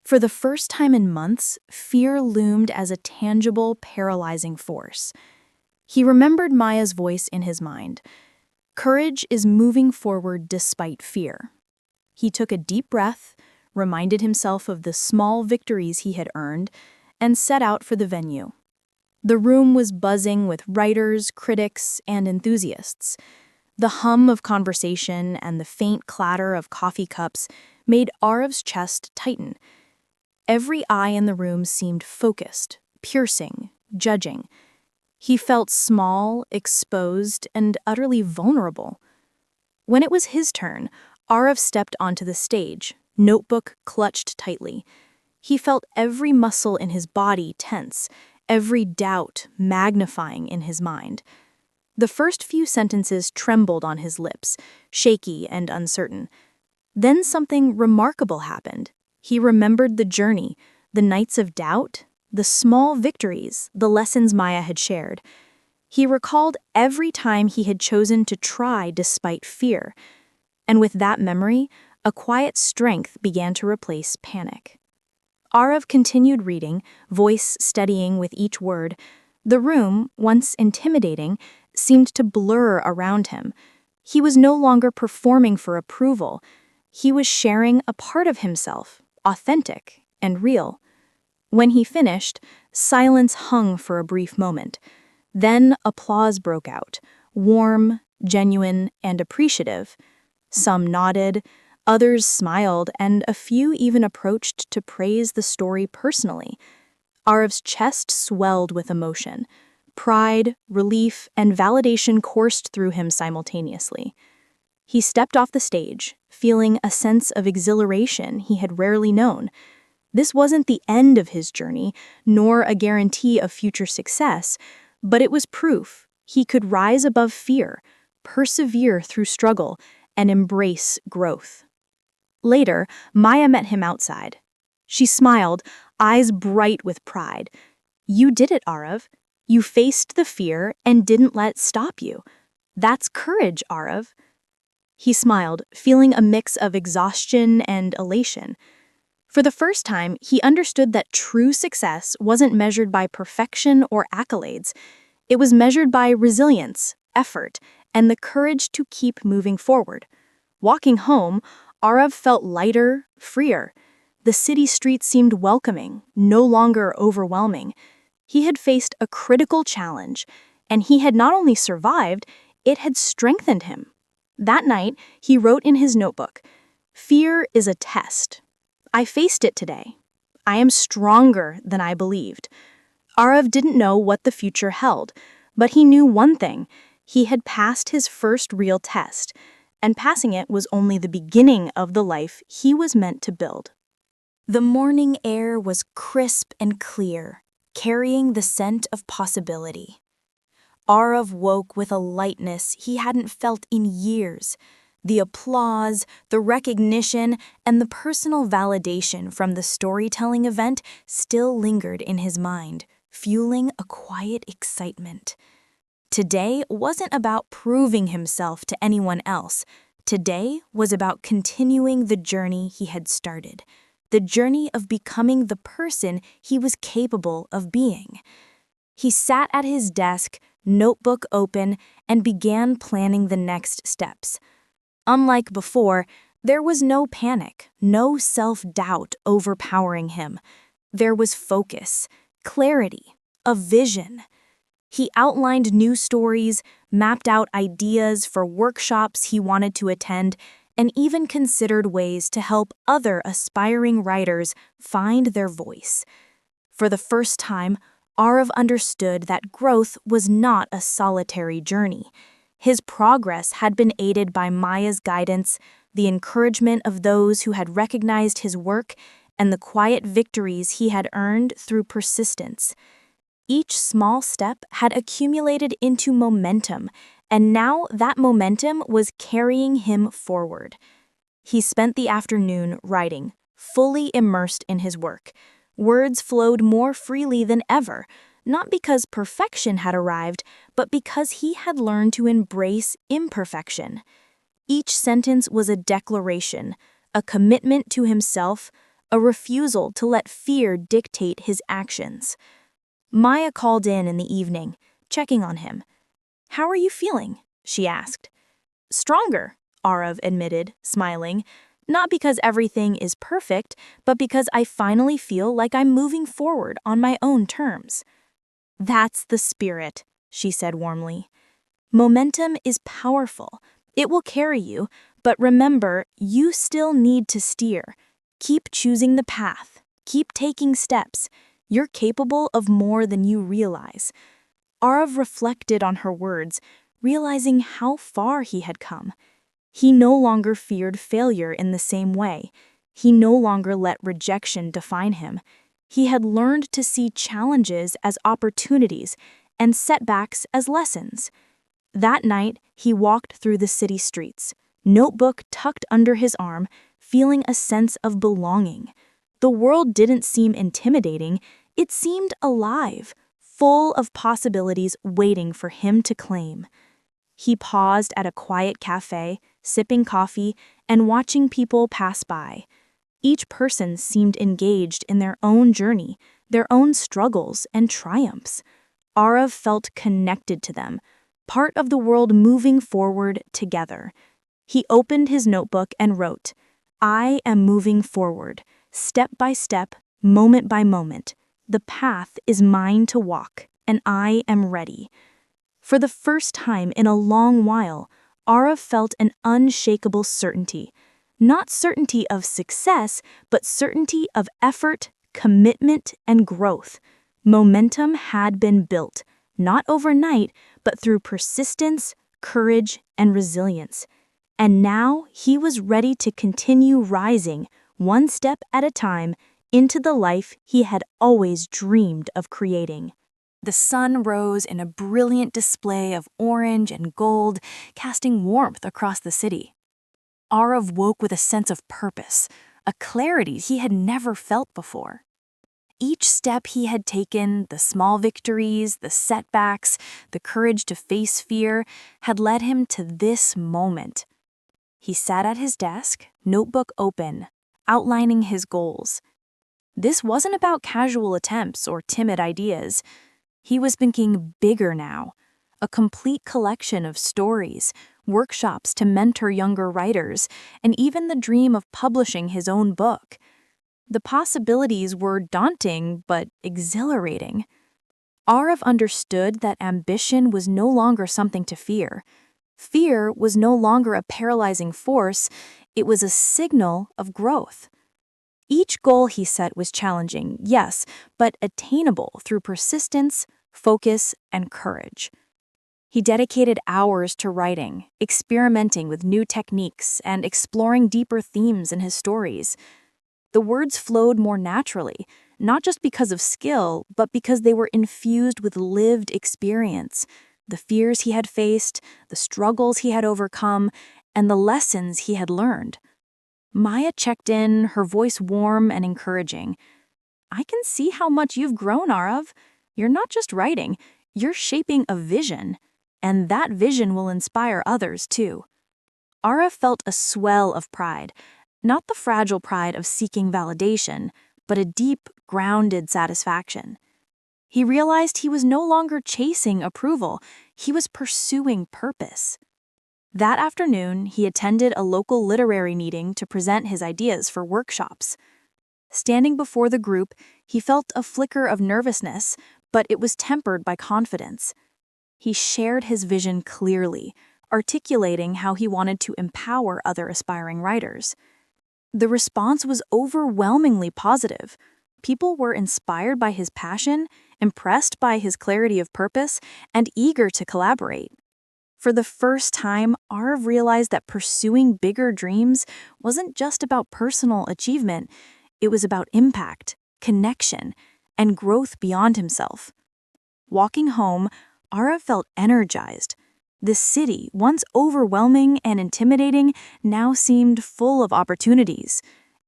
For the first time in months, fear loomed as a tangible, paralyzing force. He remembered Maya's voice in his mind. Courage is moving forward despite fear. He took a deep breath, reminded himself of the small victories he had earned, and set out for the venue. The room was buzzing with writers, critics, and enthusiasts. The hum of conversation and the faint clatter of coffee cups made Arav's chest tighten. Every eye in the room seemed focused, piercing, judging. He felt small, exposed, and utterly vulnerable. When it was his turn, Arav stepped onto the stage, notebook clutched tightly. He felt every muscle in his body tense, every doubt magnifying in his mind. The first few sentences trembled on his lips, shaky and uncertain. Then something remarkable happened. He remembered the journey, the nights of doubt, the small victories, the lessons Maya had shared. He recalled every time he had chosen to try despite fear. And with that memory, a quiet strength began to replace panic. Arav continued reading, voice steadying with each word. The room, once intimidating, seemed to blur around him. He was no longer performing for approval. He was sharing a part of himself, authentic and real. When he finished, silence hung for a brief moment. Then applause broke out, warm, genuine, and appreciative. Some nodded, others smiled, and a few even approached to praise the story personally. Arav's chest swelled with emotion. Pride, relief, and validation coursed through him simultaneously. He stepped off the stage, feeling a sense of exhilaration he had rarely known. This wasn't the end of his journey, nor a guarantee of future success, but it was proof he could rise above fear, persevere through struggle, and embrace growth. Later, Maya met him outside. She smiled, eyes bright with pride. "You did it, Arav. You faced the fear and didn't let it stop you. That's courage, Arav." He smiled, feeling a mix of exhaustion and elation. For the first time, he understood that true success wasn't measured by perfection or accolades. It was measured by resilience, effort, and the courage to keep moving forward. Walking home, Arav felt lighter, freer. The city streets seemed welcoming, no longer overwhelming. He had faced a critical challenge, and he had not only survived, it had strengthened him. That night, he wrote in his notebook, "Fear is a test. I faced it today. I am stronger than I believed." Arav didn't know what the future held, but he knew one thing. He had passed his first real test, and passing it was only the beginning of the life he was meant to build. The morning air was crisp and clear, carrying the scent of possibility. Arav woke with a lightness he hadn't felt in years. The applause, the recognition, and the personal validation from the storytelling event still lingered in his mind, fueling a quiet excitement. Today wasn't about proving himself to anyone else. Today was about continuing the journey he had started, the journey of becoming the person he was capable of being. He sat at his desk, notebook open, and began planning the next steps. Unlike before, there was no panic, no self-doubt overpowering him. There was focus, clarity, a vision. He outlined new stories, mapped out ideas for workshops he wanted to attend, and even considered ways to help other aspiring writers find their voice. For the first time, Arav understood that growth was not a solitary journey. His progress had been aided by Maya's guidance, the encouragement of those who had recognized his work, and the quiet victories he had earned through persistence. Each small step had accumulated into momentum, and now that momentum was carrying him forward. He spent the afternoon writing, fully immersed in his work. Words flowed more freely than ever, not because perfection had arrived, but because he had learned to embrace imperfection. Each sentence was a declaration, a commitment to himself, a refusal to let fear dictate his actions. Maya called in the evening, checking on him. "How are you feeling?" she asked. "Stronger," Arav admitted, smiling. "Not because everything is perfect, but because I finally feel like I'm moving forward on my own terms." "That's the spirit," she said warmly. "Momentum is powerful. It will carry you, but remember, you still need to steer. Keep choosing the path. Keep taking steps. You're capable of more than you realize." Arav reflected on her words, realizing how far he had come. He no longer feared failure in the same way. He no longer let rejection define him. He had learned to see challenges as opportunities and setbacks as lessons. That night, he walked through the city streets, notebook tucked under his arm, feeling a sense of belonging. The world didn't seem intimidating, it seemed alive, full of possibilities waiting for him to claim. He paused at a quiet cafe, sipping coffee and watching people pass by. Each person seemed engaged in their own journey, their own struggles and triumphs. Arav felt connected to them, part of the world moving forward together. He opened his notebook and wrote, "I am moving forward, step by step, moment by moment. The path is mine to walk, and I am ready." For the first time in a long while, Arav felt an unshakable certainty. Not certainty of success, but certainty of effort, commitment, and growth. Momentum had been built, not overnight, but through persistence, courage, and resilience. And now he was ready to continue rising, one step at a time, into the life he had always dreamed of creating. The sun rose in a brilliant display of orange and gold, casting warmth across the city. Arav woke with a sense of purpose, a clarity he had never felt before. Each step he had taken, the small victories, the setbacks, the courage to face fear, had led him to this moment. He sat at his desk, notebook open, outlining his goals. This wasn't about casual attempts or timid ideas. He was thinking bigger now, a complete collection of stories, workshops to mentor younger writers, and even the dream of publishing his own book. The possibilities were daunting but exhilarating. Arav understood that ambition was no longer something to fear. Fear was no longer a paralyzing force, it was a signal of growth. Each goal he set was challenging, yes, but attainable through persistence, focus, and courage. He dedicated hours to writing, experimenting with new techniques, and exploring deeper themes in his stories. The words flowed more naturally, not just because of skill, but because they were infused with lived experience, the fears he had faced, the struggles he had overcome, and the lessons he had learned. Maya checked in, her voice warm and encouraging. "I can see how much you've grown, Arav. You're not just writing, you're shaping a vision, and that vision will inspire others too." Arav felt a swell of pride, not the fragile pride of seeking validation, but a deep, grounded satisfaction. He realized he was no longer chasing approval, he was pursuing purpose. That afternoon, he attended a local literary meeting to present his ideas for workshops. Standing before the group, he felt a flicker of nervousness, but it was tempered by confidence. He shared his vision clearly, articulating how he wanted to empower other aspiring writers. The response was overwhelmingly positive. People were inspired by his passion, impressed by his clarity of purpose, and eager to collaborate. For the first time, Arav realized that pursuing bigger dreams wasn't just about personal achievement, it was about impact, connection, and growth beyond himself. Walking home, Arav felt energized. The city, once overwhelming and intimidating, now seemed full of opportunities.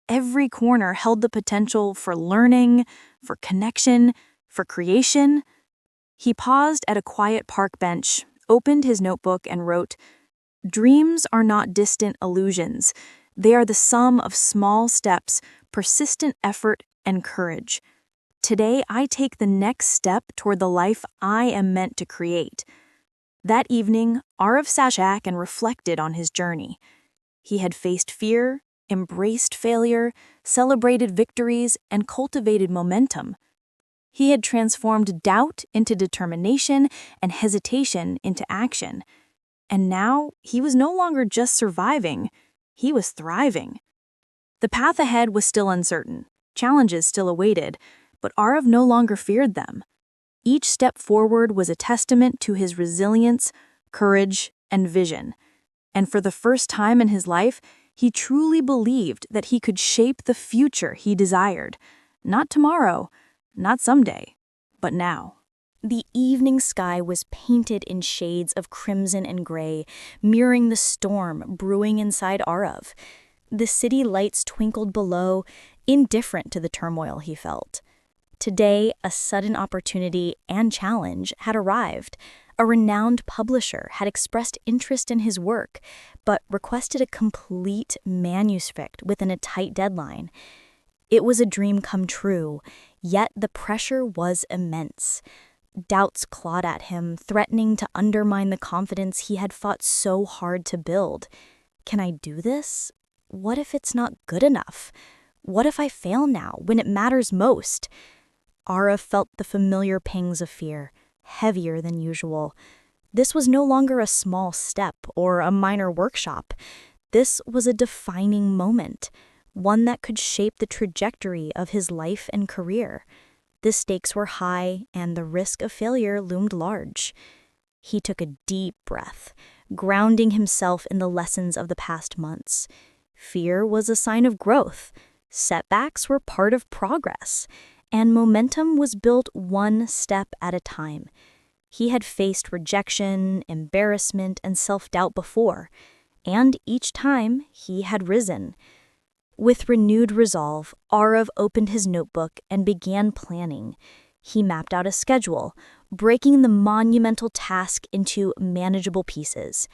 Every corner held the potential for learning, for connection, for creation. He paused at a quiet park bench, opened his notebook, and wrote, "Dreams are not distant illusions. They are the sum of small steps, persistent effort, and courage. Today, I take the next step toward the life I am meant to create." That evening, Arav sat back and reflected on his journey. He had faced fear, embraced failure, celebrated victories, and cultivated momentum. He had transformed doubt into determination and hesitation into action. And now, he was no longer just surviving, he was thriving. The path ahead was still uncertain, challenges still awaited, but Arav no longer feared them. Each step forward was a testament to his resilience, courage, and vision. And for the first time in his life, he truly believed that he could shape the future he desired. Not tomorrow, not someday, but now. The evening sky was painted in shades of crimson and gray, mirroring the storm brewing inside Arav. The city lights twinkled below, indifferent to the turmoil he felt. Today, a sudden opportunity and challenge had arrived. A renowned publisher had expressed interest in his work, but requested a complete manuscript within a tight deadline. It was a dream come true, yet the pressure was immense. Doubts clawed at him, threatening to undermine the confidence he had fought so hard to build. Can I do this? What if it's not good enough? What if I fail now, when it matters most? Arav felt the familiar pangs of fear, heavier than usual. This was no longer a small step or a minor workshop. This was a defining moment, one that could shape the trajectory of his life and career. The stakes were high, and the risk of failure loomed large. He took a deep breath, grounding himself in the lessons of the past months. Fear was a sign of growth. Setbacks were part of progress, and momentum was built one step at a time. He had faced rejection, embarrassment, and self-doubt before, and each time he had risen. With renewed resolve, Arav opened his notebook and began planning. He mapped out a schedule, breaking the monumental task into manageable pieces.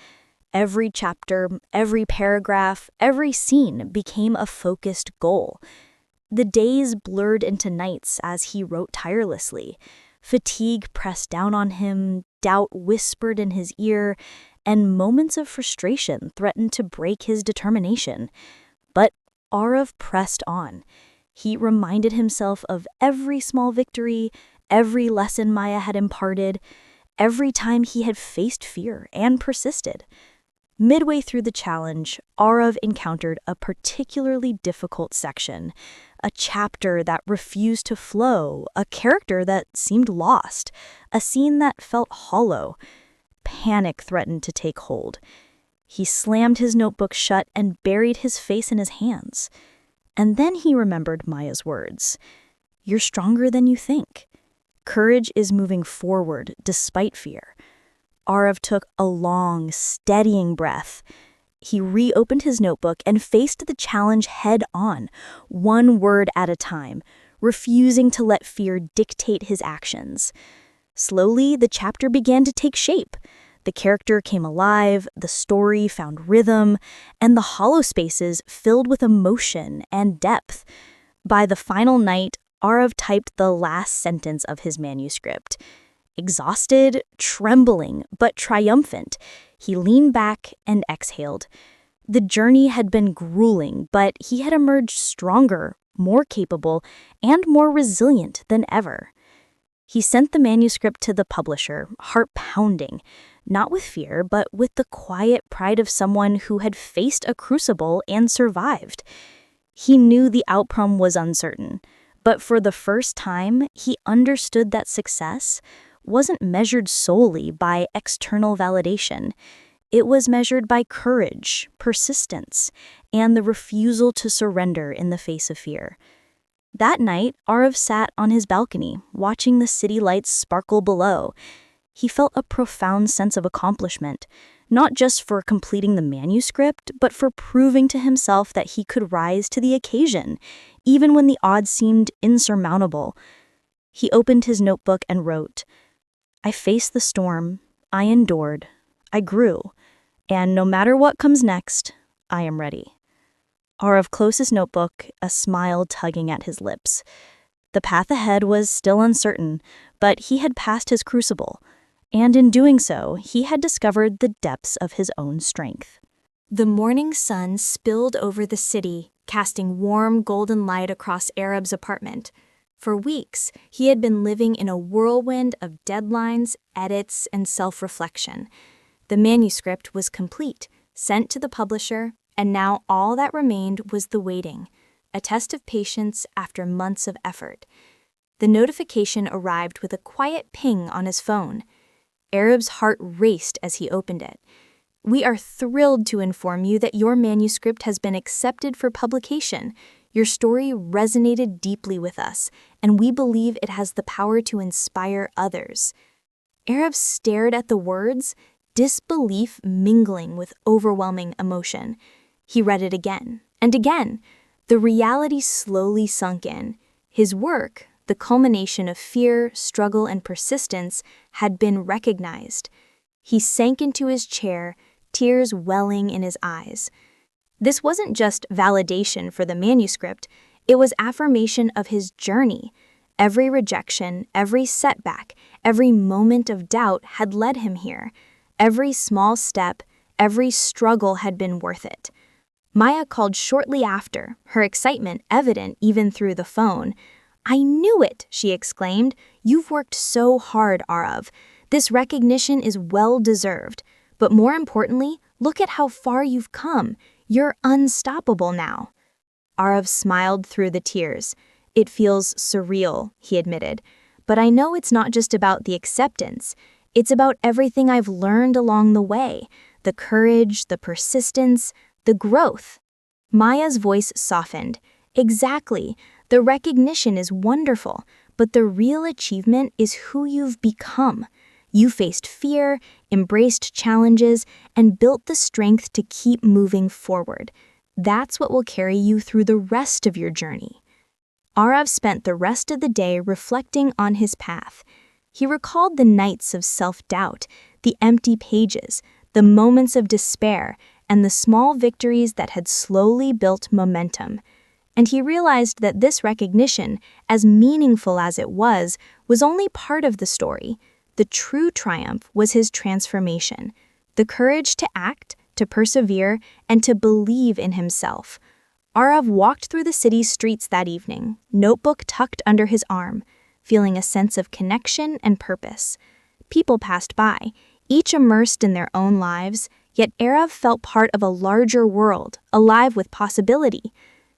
Every chapter, every paragraph, every scene became a focused goal. The days blurred into nights as he wrote tirelessly. Fatigue pressed down on him, doubt whispered in his ear, and moments of frustration threatened to break his determination. But Arav pressed on. He reminded himself of every small victory, every lesson Maya had imparted, every time he had faced fear and persisted. Midway through the challenge, Arav encountered a particularly difficult section, a chapter that refused to flow, a character that seemed lost, a scene that felt hollow. Panic threatened to take hold. He slammed his notebook shut and buried his face in his hands. And then he remembered Maya's words. "You're stronger than you think. Courage is moving forward despite fear." Arav took a long, steadying breath. He reopened his notebook and faced the challenge head on, one word at a time, refusing to let fear dictate his actions. Slowly, the chapter began to take shape. The character came alive, the story found rhythm, and the hollow spaces filled with emotion and depth. By the final night, Arav typed the last sentence of his manuscript. Exhausted, trembling, but triumphant, he leaned back and exhaled. The journey had been grueling, but he had emerged stronger, more capable, and more resilient than ever. He sent the manuscript to the publisher, heart pounding, not with fear, but with the quiet pride of someone who had faced a crucible and survived. He knew the outcome was uncertain, but for the first time, he understood that success wasn't measured solely by external validation. It was measured by courage, persistence, and the refusal to surrender in the face of fear. That night, Arav sat on his balcony, watching the city lights sparkle below. He felt a profound sense of accomplishment, not just for completing the manuscript, but for proving to himself that he could rise to the occasion, even when the odds seemed insurmountable. He opened his notebook and wrote, "I faced the storm, I endured, I grew, and no matter what comes next, I am ready." Arav closed his notebook, a smile tugging at his lips. The path ahead was still uncertain, but he had passed his crucible, and in doing so, he had discovered the depths of his own strength. The morning sun spilled over the city, casting warm golden light across Arab's apartment. For weeks, he had been living in a whirlwind of deadlines, edits, and self-reflection. The manuscript was complete, sent to the publisher, and now all that remained was the waiting, a test of patience after months of effort. The notification arrived with a quiet ping on his phone. Arab's heart raced as he opened it. "We are thrilled to inform you that your manuscript has been accepted for publication. Your story resonated deeply with us, and we believe it has the power to inspire others." Arab stared at the words, disbelief mingling with overwhelming emotion. He read it again and again. The reality slowly sunk in. His work, the culmination of fear, struggle, and persistence, had been recognized. He sank into his chair, tears welling in his eyes. This wasn't just validation for the manuscript, it was affirmation of his journey. Every rejection, every setback, every moment of doubt had led him here. Every small step, every struggle had been worth it. Maya called shortly after, her excitement evident even through the phone. "I knew it," she exclaimed. "You've worked so hard, Arav. This recognition is well-deserved. But more importantly, look at how far you've come. You're unstoppable now." Arav smiled through the tears. "It feels surreal," he admitted. "But I know it's not just about the acceptance. It's about everything I've learned along the way, the courage, the persistence, the growth." Maya's voice softened. "Exactly. The recognition is wonderful, but the real achievement is who you've become. You faced fear, embraced challenges, and built the strength to keep moving forward. That's what will carry you through the rest of your journey." Arav spent the rest of the day reflecting on his path. He recalled the nights of self-doubt, the empty pages, the moments of despair, and the small victories that had slowly built momentum. And he realized that this recognition, as meaningful as it was only part of the story. The true triumph was his transformation, the courage to act, to persevere, and to believe in himself. Arav walked through the city's streets that evening, notebook tucked under his arm, feeling a sense of connection and purpose. People passed by, each immersed in their own lives, yet Arav felt part of a larger world, alive with possibility.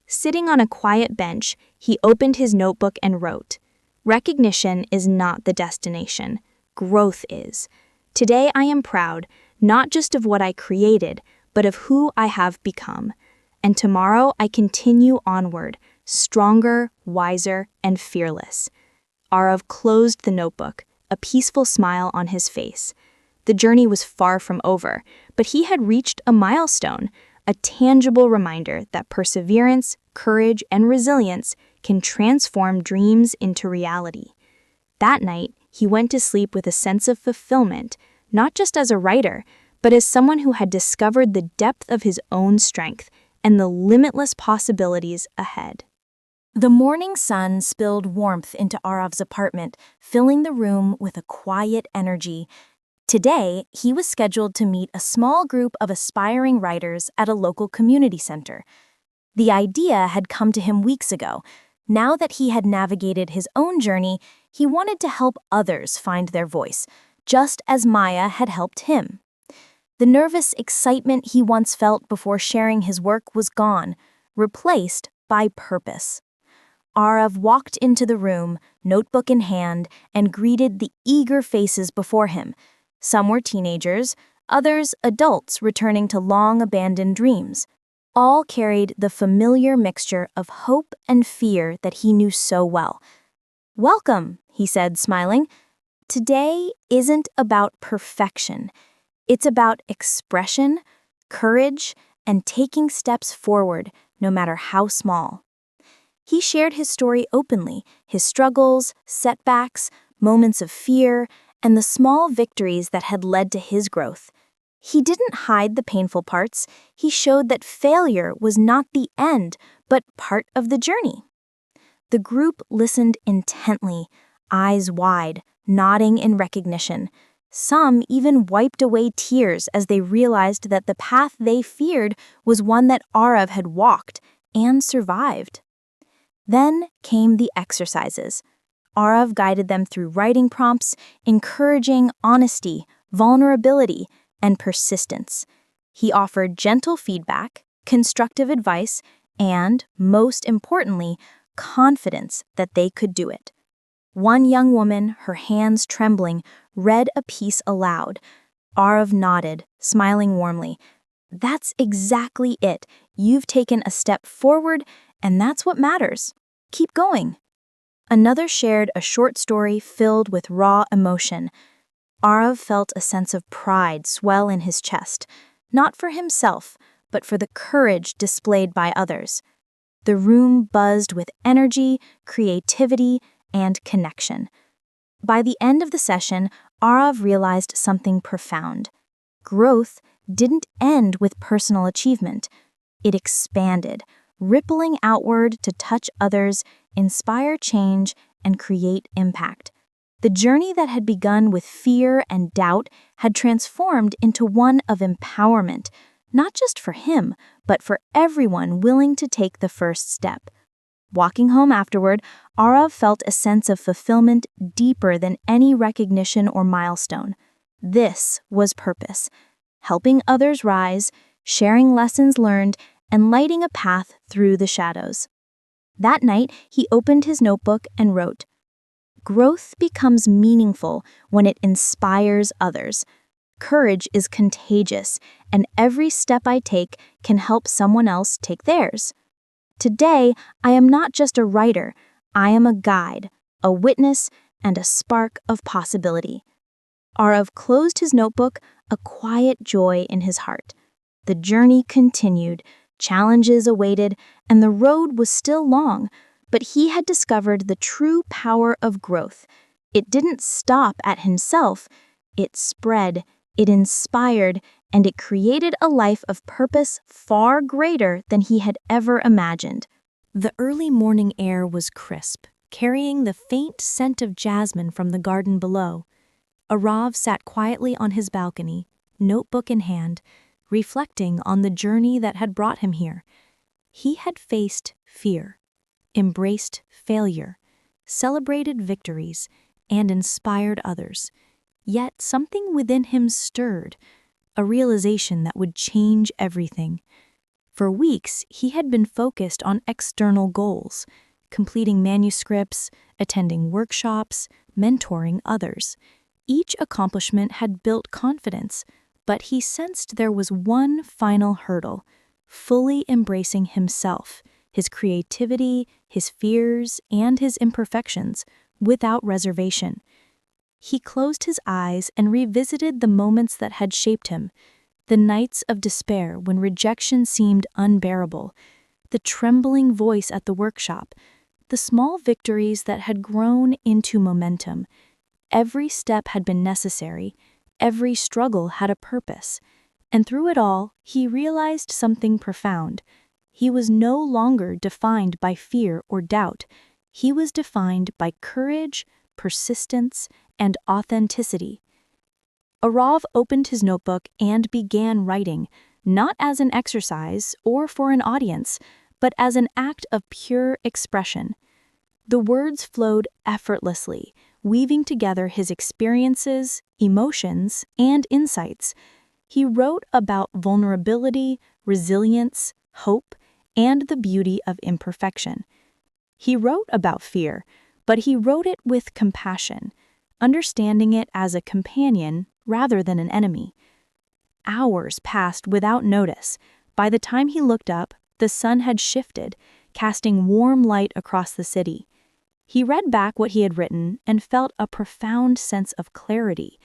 Sitting on a quiet bench, he opened his notebook and wrote, "Recognition is not the destination. Growth is. Today I am proud, not just of what I created, but of who I have become. And tomorrow I continue onward, stronger, wiser, and fearless." Arav closed the notebook, a peaceful smile on his face. The journey was far from over, but he had reached a milestone, a tangible reminder that perseverance, courage, and resilience can transform dreams into reality. That night, he went to sleep with a sense of fulfillment, not just as a writer, but as someone who had discovered the depth of his own strength and the limitless possibilities ahead. The morning sun spilled warmth into Arav's apartment, filling the room with a quiet energy. Today, he was scheduled to meet a small group of aspiring writers at a local community center. The idea had come to him weeks ago. Now that he had navigated his own journey, he wanted to help others find their voice, just as Maya had helped him. The nervous excitement he once felt before sharing his work was gone, replaced by purpose. Arav walked into the room, notebook in hand, and greeted the eager faces before him. Some were teenagers, others adults returning to long-abandoned dreams. All carried the familiar mixture of hope and fear that he knew so well. "Welcome," he said, smiling. "Today isn't about perfection. It's about expression, courage, and taking steps forward, no matter how small." He shared his story openly, his struggles, setbacks, moments of fear, and the small victories that had led to his growth. He didn't hide the painful parts. He showed that failure was not the end, but part of the journey. The group listened intently, eyes wide, nodding in recognition. Some even wiped away tears as they realized that the path they feared was one that Arav had walked and survived. Then came the exercises. Arav guided them through writing prompts, encouraging honesty, vulnerability, and persistence. He offered gentle feedback, constructive advice, and, most importantly, confidence that they could do it. One young woman, her hands trembling, read a piece aloud. Arav nodded, smiling warmly. "That's exactly it. You've taken a step forward, and that's what matters. Keep going." Another shared a short story filled with raw emotion. Arav felt a sense of pride swell in his chest, not for himself, but for the courage displayed by others. The room buzzed with energy, creativity, and connection. By the end of the session, Arav realized something profound. Growth didn't end with personal achievement. It expanded, rippling outward to touch others, inspire change, and create impact. The journey that had begun with fear and doubt had transformed into one of empowerment, not just for him, but for everyone willing to take the first step. Walking home afterward, Arav felt a sense of fulfillment deeper than any recognition or milestone. This was purpose, helping others rise, sharing lessons learned, and lighting a path through the shadows. That night, he opened his notebook and wrote, "Growth becomes meaningful when it inspires others. Courage is contagious, and every step I take can help someone else take theirs. Today, I am not just a writer, I am a guide, a witness, and a spark of possibility." Arav closed his notebook, a quiet joy in his heart. The journey continued, challenges awaited, and the road was still long, but he had discovered the true power of growth. It didn't stop at himself, it spread, it inspired, and it created a life of purpose far greater than he had ever imagined. The early morning air was crisp, carrying the faint scent of jasmine from the garden below. Arav sat quietly on his balcony, notebook in hand, reflecting on the journey that had brought him here. He had faced fear, embraced failure, celebrated victories, and inspired others. Yet something within him stirred, a realization that would change everything. For weeks, he had been focused on external goals, completing manuscripts, attending workshops, mentoring others. Each accomplishment had built confidence, but he sensed there was one final hurdle: fully embracing himself, his creativity, his fears, and his imperfections, without reservation. He closed his eyes and revisited the moments that had shaped him, the nights of despair when rejection seemed unbearable, the trembling voice at the workshop, the small victories that had grown into momentum. Every step had been necessary, every struggle had a purpose, and through it all, he realized something profound. He was no longer defined by fear or doubt. He was defined by courage, persistence, and authenticity. Arav opened his notebook and began writing, not as an exercise or for an audience, but as an act of pure expression. The words flowed effortlessly, weaving together his experiences, emotions, and insights. He wrote about vulnerability, resilience, hope, and the beauty of imperfection. He wrote about fear, but he wrote it with compassion, understanding it as a companion rather than an enemy. Hours passed without notice. By the time he looked up, the sun had shifted, casting warm light across the city. He read back what he had written and felt a profound sense of clarity.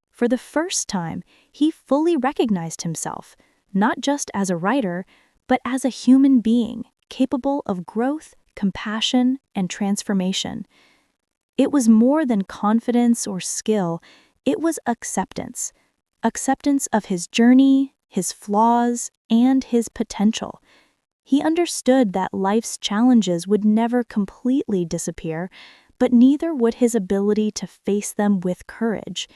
For the first time, he fully recognized himself, not just as a writer, but as a human being capable of growth, compassion, and transformation. It was more than confidence or skill, it was acceptance. Acceptance of his journey, his flaws, and his potential. He understood that life's challenges would never completely disappear, but neither would his ability to face them with courage.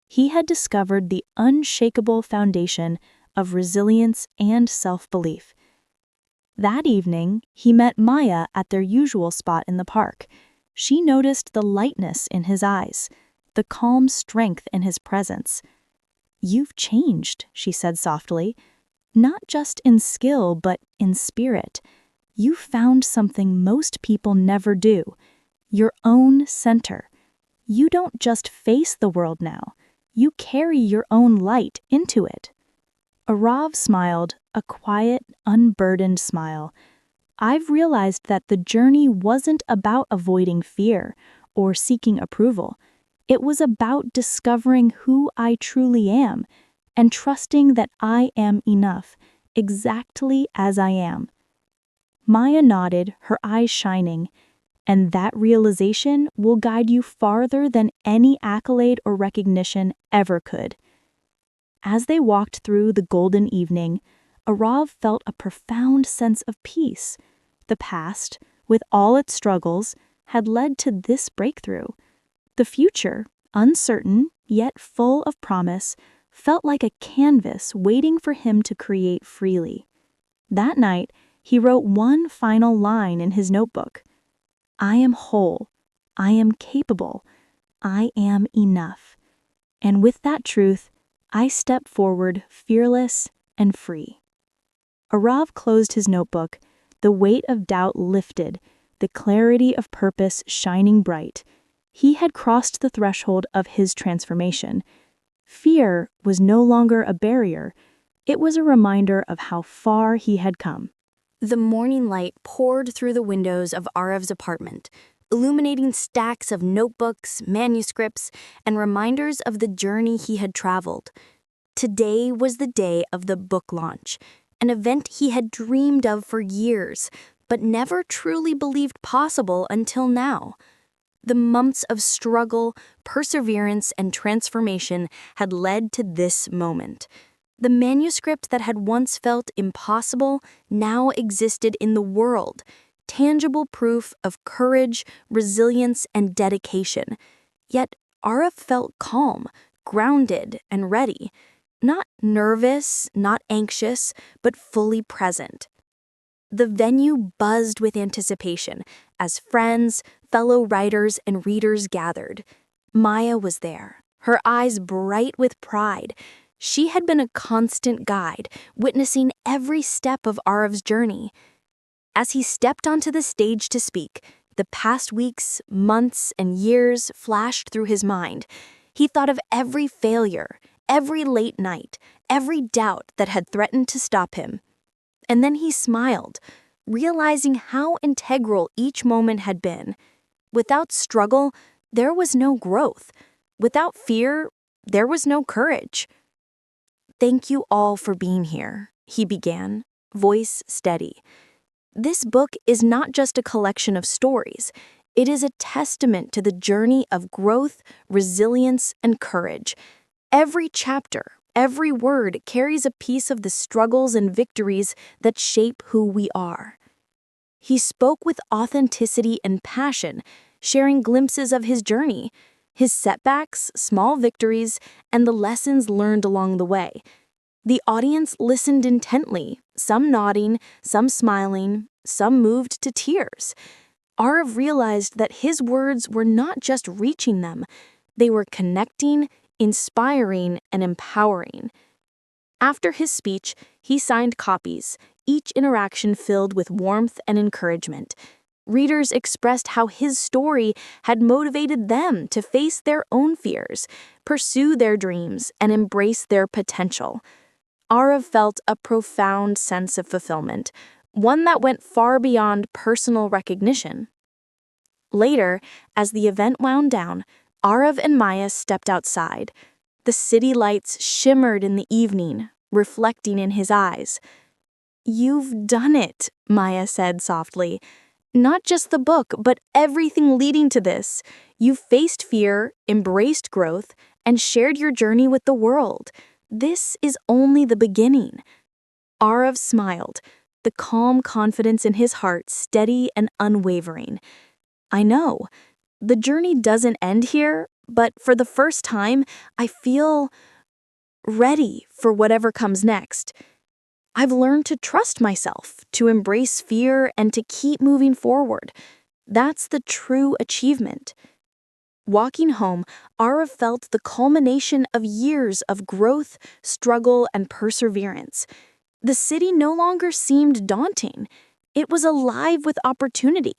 He had discovered the unshakable foundation of resilience and self-belief. That evening, he met Maya at their usual spot in the park. She noticed the lightness in his eyes, the calm strength in his presence. "You've changed," she said softly, "not just in skill, but in spirit. You found something most people never do, your own center. You don't just face the world now, you carry your own light into it." Arav smiled, a quiet, unburdened smile. "I've realized that the journey wasn't about avoiding fear or seeking approval. It was about discovering who I truly am and trusting that I am enough, exactly as I am." Maya nodded, her eyes shining. "And that realization will guide you farther than any accolade or recognition ever could." As they walked through the golden evening, Arav felt a profound sense of peace. The past, with all its struggles, had led to this breakthrough. The future, uncertain yet full of promise, felt like a canvas waiting for him to create freely. That night, he wrote one final line in his notebook: "I am whole, I am capable, I am enough. And with that truth, I step forward fearless and free." Arav closed his notebook, the weight of doubt lifted, the clarity of purpose shining bright. He had crossed the threshold of his transformation. Fear was no longer a barrier. It was a reminder of how far he had come. The morning light poured through the windows of Arav's apartment, illuminating stacks of notebooks, manuscripts, and reminders of the journey he had traveled. Today was the day of the book launch, an event he had dreamed of for years, but never truly believed possible until now. The months of struggle, perseverance, and transformation had led to this moment. The manuscript that had once felt impossible now existed in the world, tangible proof of courage, resilience, and dedication. Yet Ara felt calm, grounded, and ready. Not nervous, not anxious, but fully present. The venue buzzed with anticipation as friends, fellow writers, and readers gathered. Maya was there, her eyes bright with pride. She had been a constant guide, witnessing every step of Arav's journey. As he stepped onto the stage to speak, the past weeks, months, and years flashed through his mind. He thought of every failure, every late night, every doubt that had threatened to stop him. And then he smiled, realizing how integral each moment had been. Without struggle, there was no growth. Without fear, there was no courage. "Thank you all for being here," he began, voice steady. "This book is not just a collection of stories. It is a testament to the journey of growth, resilience, and courage. Every chapter, every word carries a piece of the struggles and victories that shape who we are." He spoke with authenticity and passion, sharing glimpses of his journey, his setbacks, small victories, and the lessons learned along the way. The audience listened intently, some nodding, some smiling, some moved to tears. Arav realized that his words were not just reaching them, they were connecting, inspiring, and empowering. After his speech, he signed copies, each interaction filled with warmth and encouragement. Readers expressed how his story had motivated them to face their own fears, pursue their dreams, and embrace their potential. Arav felt a profound sense of fulfillment, one that went far beyond personal recognition. Later, as the event wound down, Arav and Maya stepped outside. The city lights shimmered in the evening, reflecting in his eyes. "You've done it," Maya said softly. "Not just the book, but everything leading to this. You've faced fear, embraced growth, and shared your journey with the world. This is only the beginning." Arav smiled, the calm confidence in his heart steady and unwavering. "I know. The journey doesn't end here, but for the first time, I feel ready for whatever comes next. I've learned to trust myself, to embrace fear, and to keep moving forward. That's the true achievement." Walking home, Arav felt the culmination of years of growth, struggle, and perseverance. The city no longer seemed daunting. It was alive with opportunity,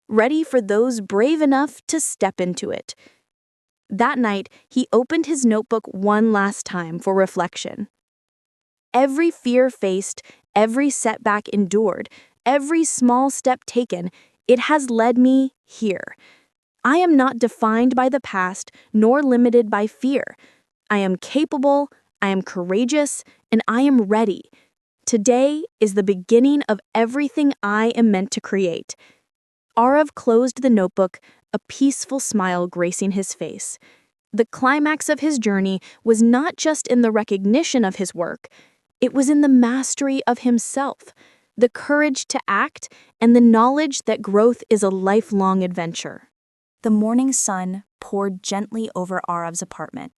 ready for those brave enough to step into it. That night, he opened his notebook one last time for reflection. Every fear faced, every setback endured, every small step taken, it has led me here. I am not defined by the past, nor limited by fear. I am capable, I am courageous, and I am ready. Today is the beginning of everything I am meant to create. Arav closed the notebook, a peaceful smile gracing his face. The climax of his journey was not just in the recognition of his work, it was in the mastery of himself, the courage to act, and the knowledge that growth is a lifelong adventure. The morning sun poured gently over Arav's apartment,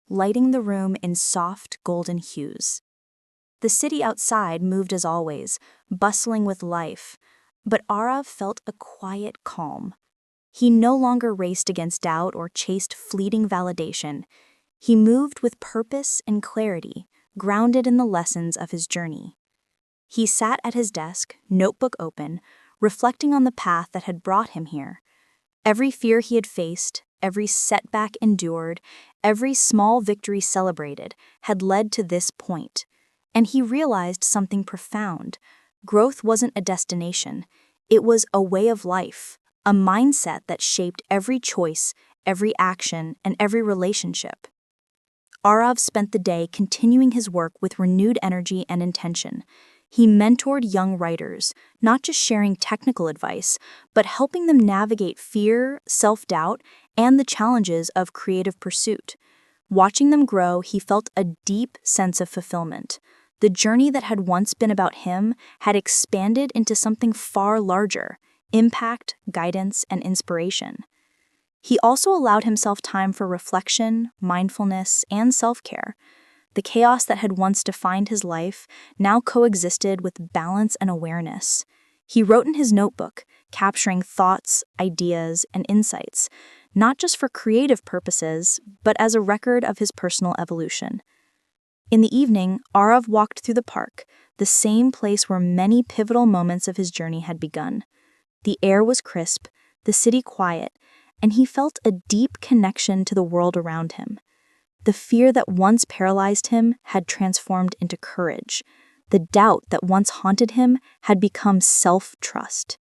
lighting the room in soft golden hues. The city outside moved as always, bustling with life, but Arav felt a quiet calm. He no longer raced against doubt or chased fleeting validation. He moved with purpose and clarity, grounded in the lessons of his journey. He sat at his desk, notebook open, reflecting on the path that had brought him here. Every fear he had faced, every setback endured, every small victory celebrated had led to this point. And he realized something profound. Growth wasn't a destination. It was a way of life, a mindset that shaped every choice, every action, and every relationship. Arav spent the day continuing his work with renewed energy and intention. He mentored young writers, not just sharing technical advice, but helping them navigate fear, self-doubt, and the challenges of creative pursuit. Watching them grow, he felt a deep sense of fulfillment. The journey that had once been about him had expanded into something far larger: impact, guidance, and inspiration. He also allowed himself time for reflection, mindfulness, and self-care. The chaos that had once defined his life now coexisted with balance and awareness. He wrote in his notebook, capturing thoughts, ideas, and insights, not just for creative purposes, but as a record of his personal evolution. In the evening, Arav walked through the park, the same place where many pivotal moments of his journey had begun. The air was crisp, the city quiet, and he felt a deep connection to the world around him. The fear that once paralyzed him had transformed into courage. The doubt that once haunted him had become self-trust.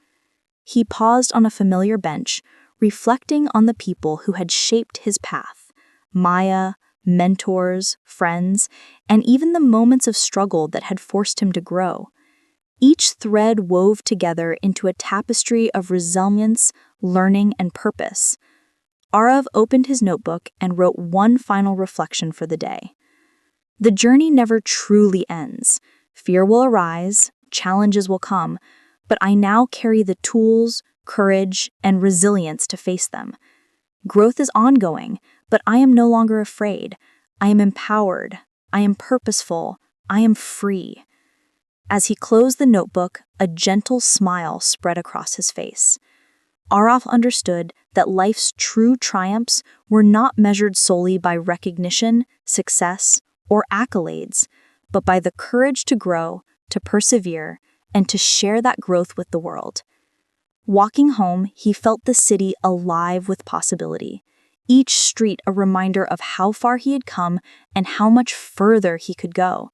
He paused on a familiar bench, reflecting on the people who had shaped his path: Maya, mentors, friends, and even the moments of struggle that had forced him to grow. Each thread wove together into a tapestry of resilience, learning, and purpose. Arav opened his notebook and wrote one final reflection for the day. The journey never truly ends. Fear will arise, challenges will come, but I now carry the tools, courage, and resilience to face them. Growth is ongoing, but I am no longer afraid. I am empowered. I am purposeful. I am free. As he closed the notebook, a gentle smile spread across his face. Arav understood that life's true triumphs were not measured solely by recognition, success, or accolades, but by the courage to grow, to persevere, and to share that growth with the world. Walking home, he felt the city alive with possibility, each street a reminder of how far he had come and how much further he could go.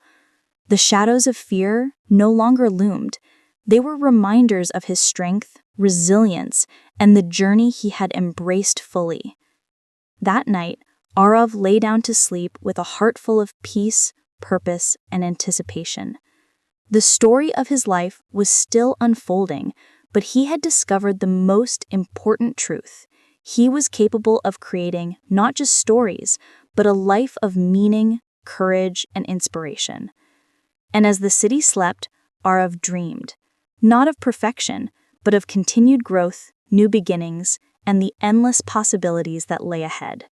The shadows of fear no longer loomed. They were reminders of his strength, resilience, and the journey he had embraced fully. That night, Arav lay down to sleep with a heart full of peace, purpose, and anticipation. The story of his life was still unfolding, but he had discovered the most important truth. He was capable of creating not just stories, but a life of meaning, courage, and inspiration. And as the city slept, Arav dreamed, not of perfection, but of continued growth, new beginnings, and the endless possibilities that lay ahead.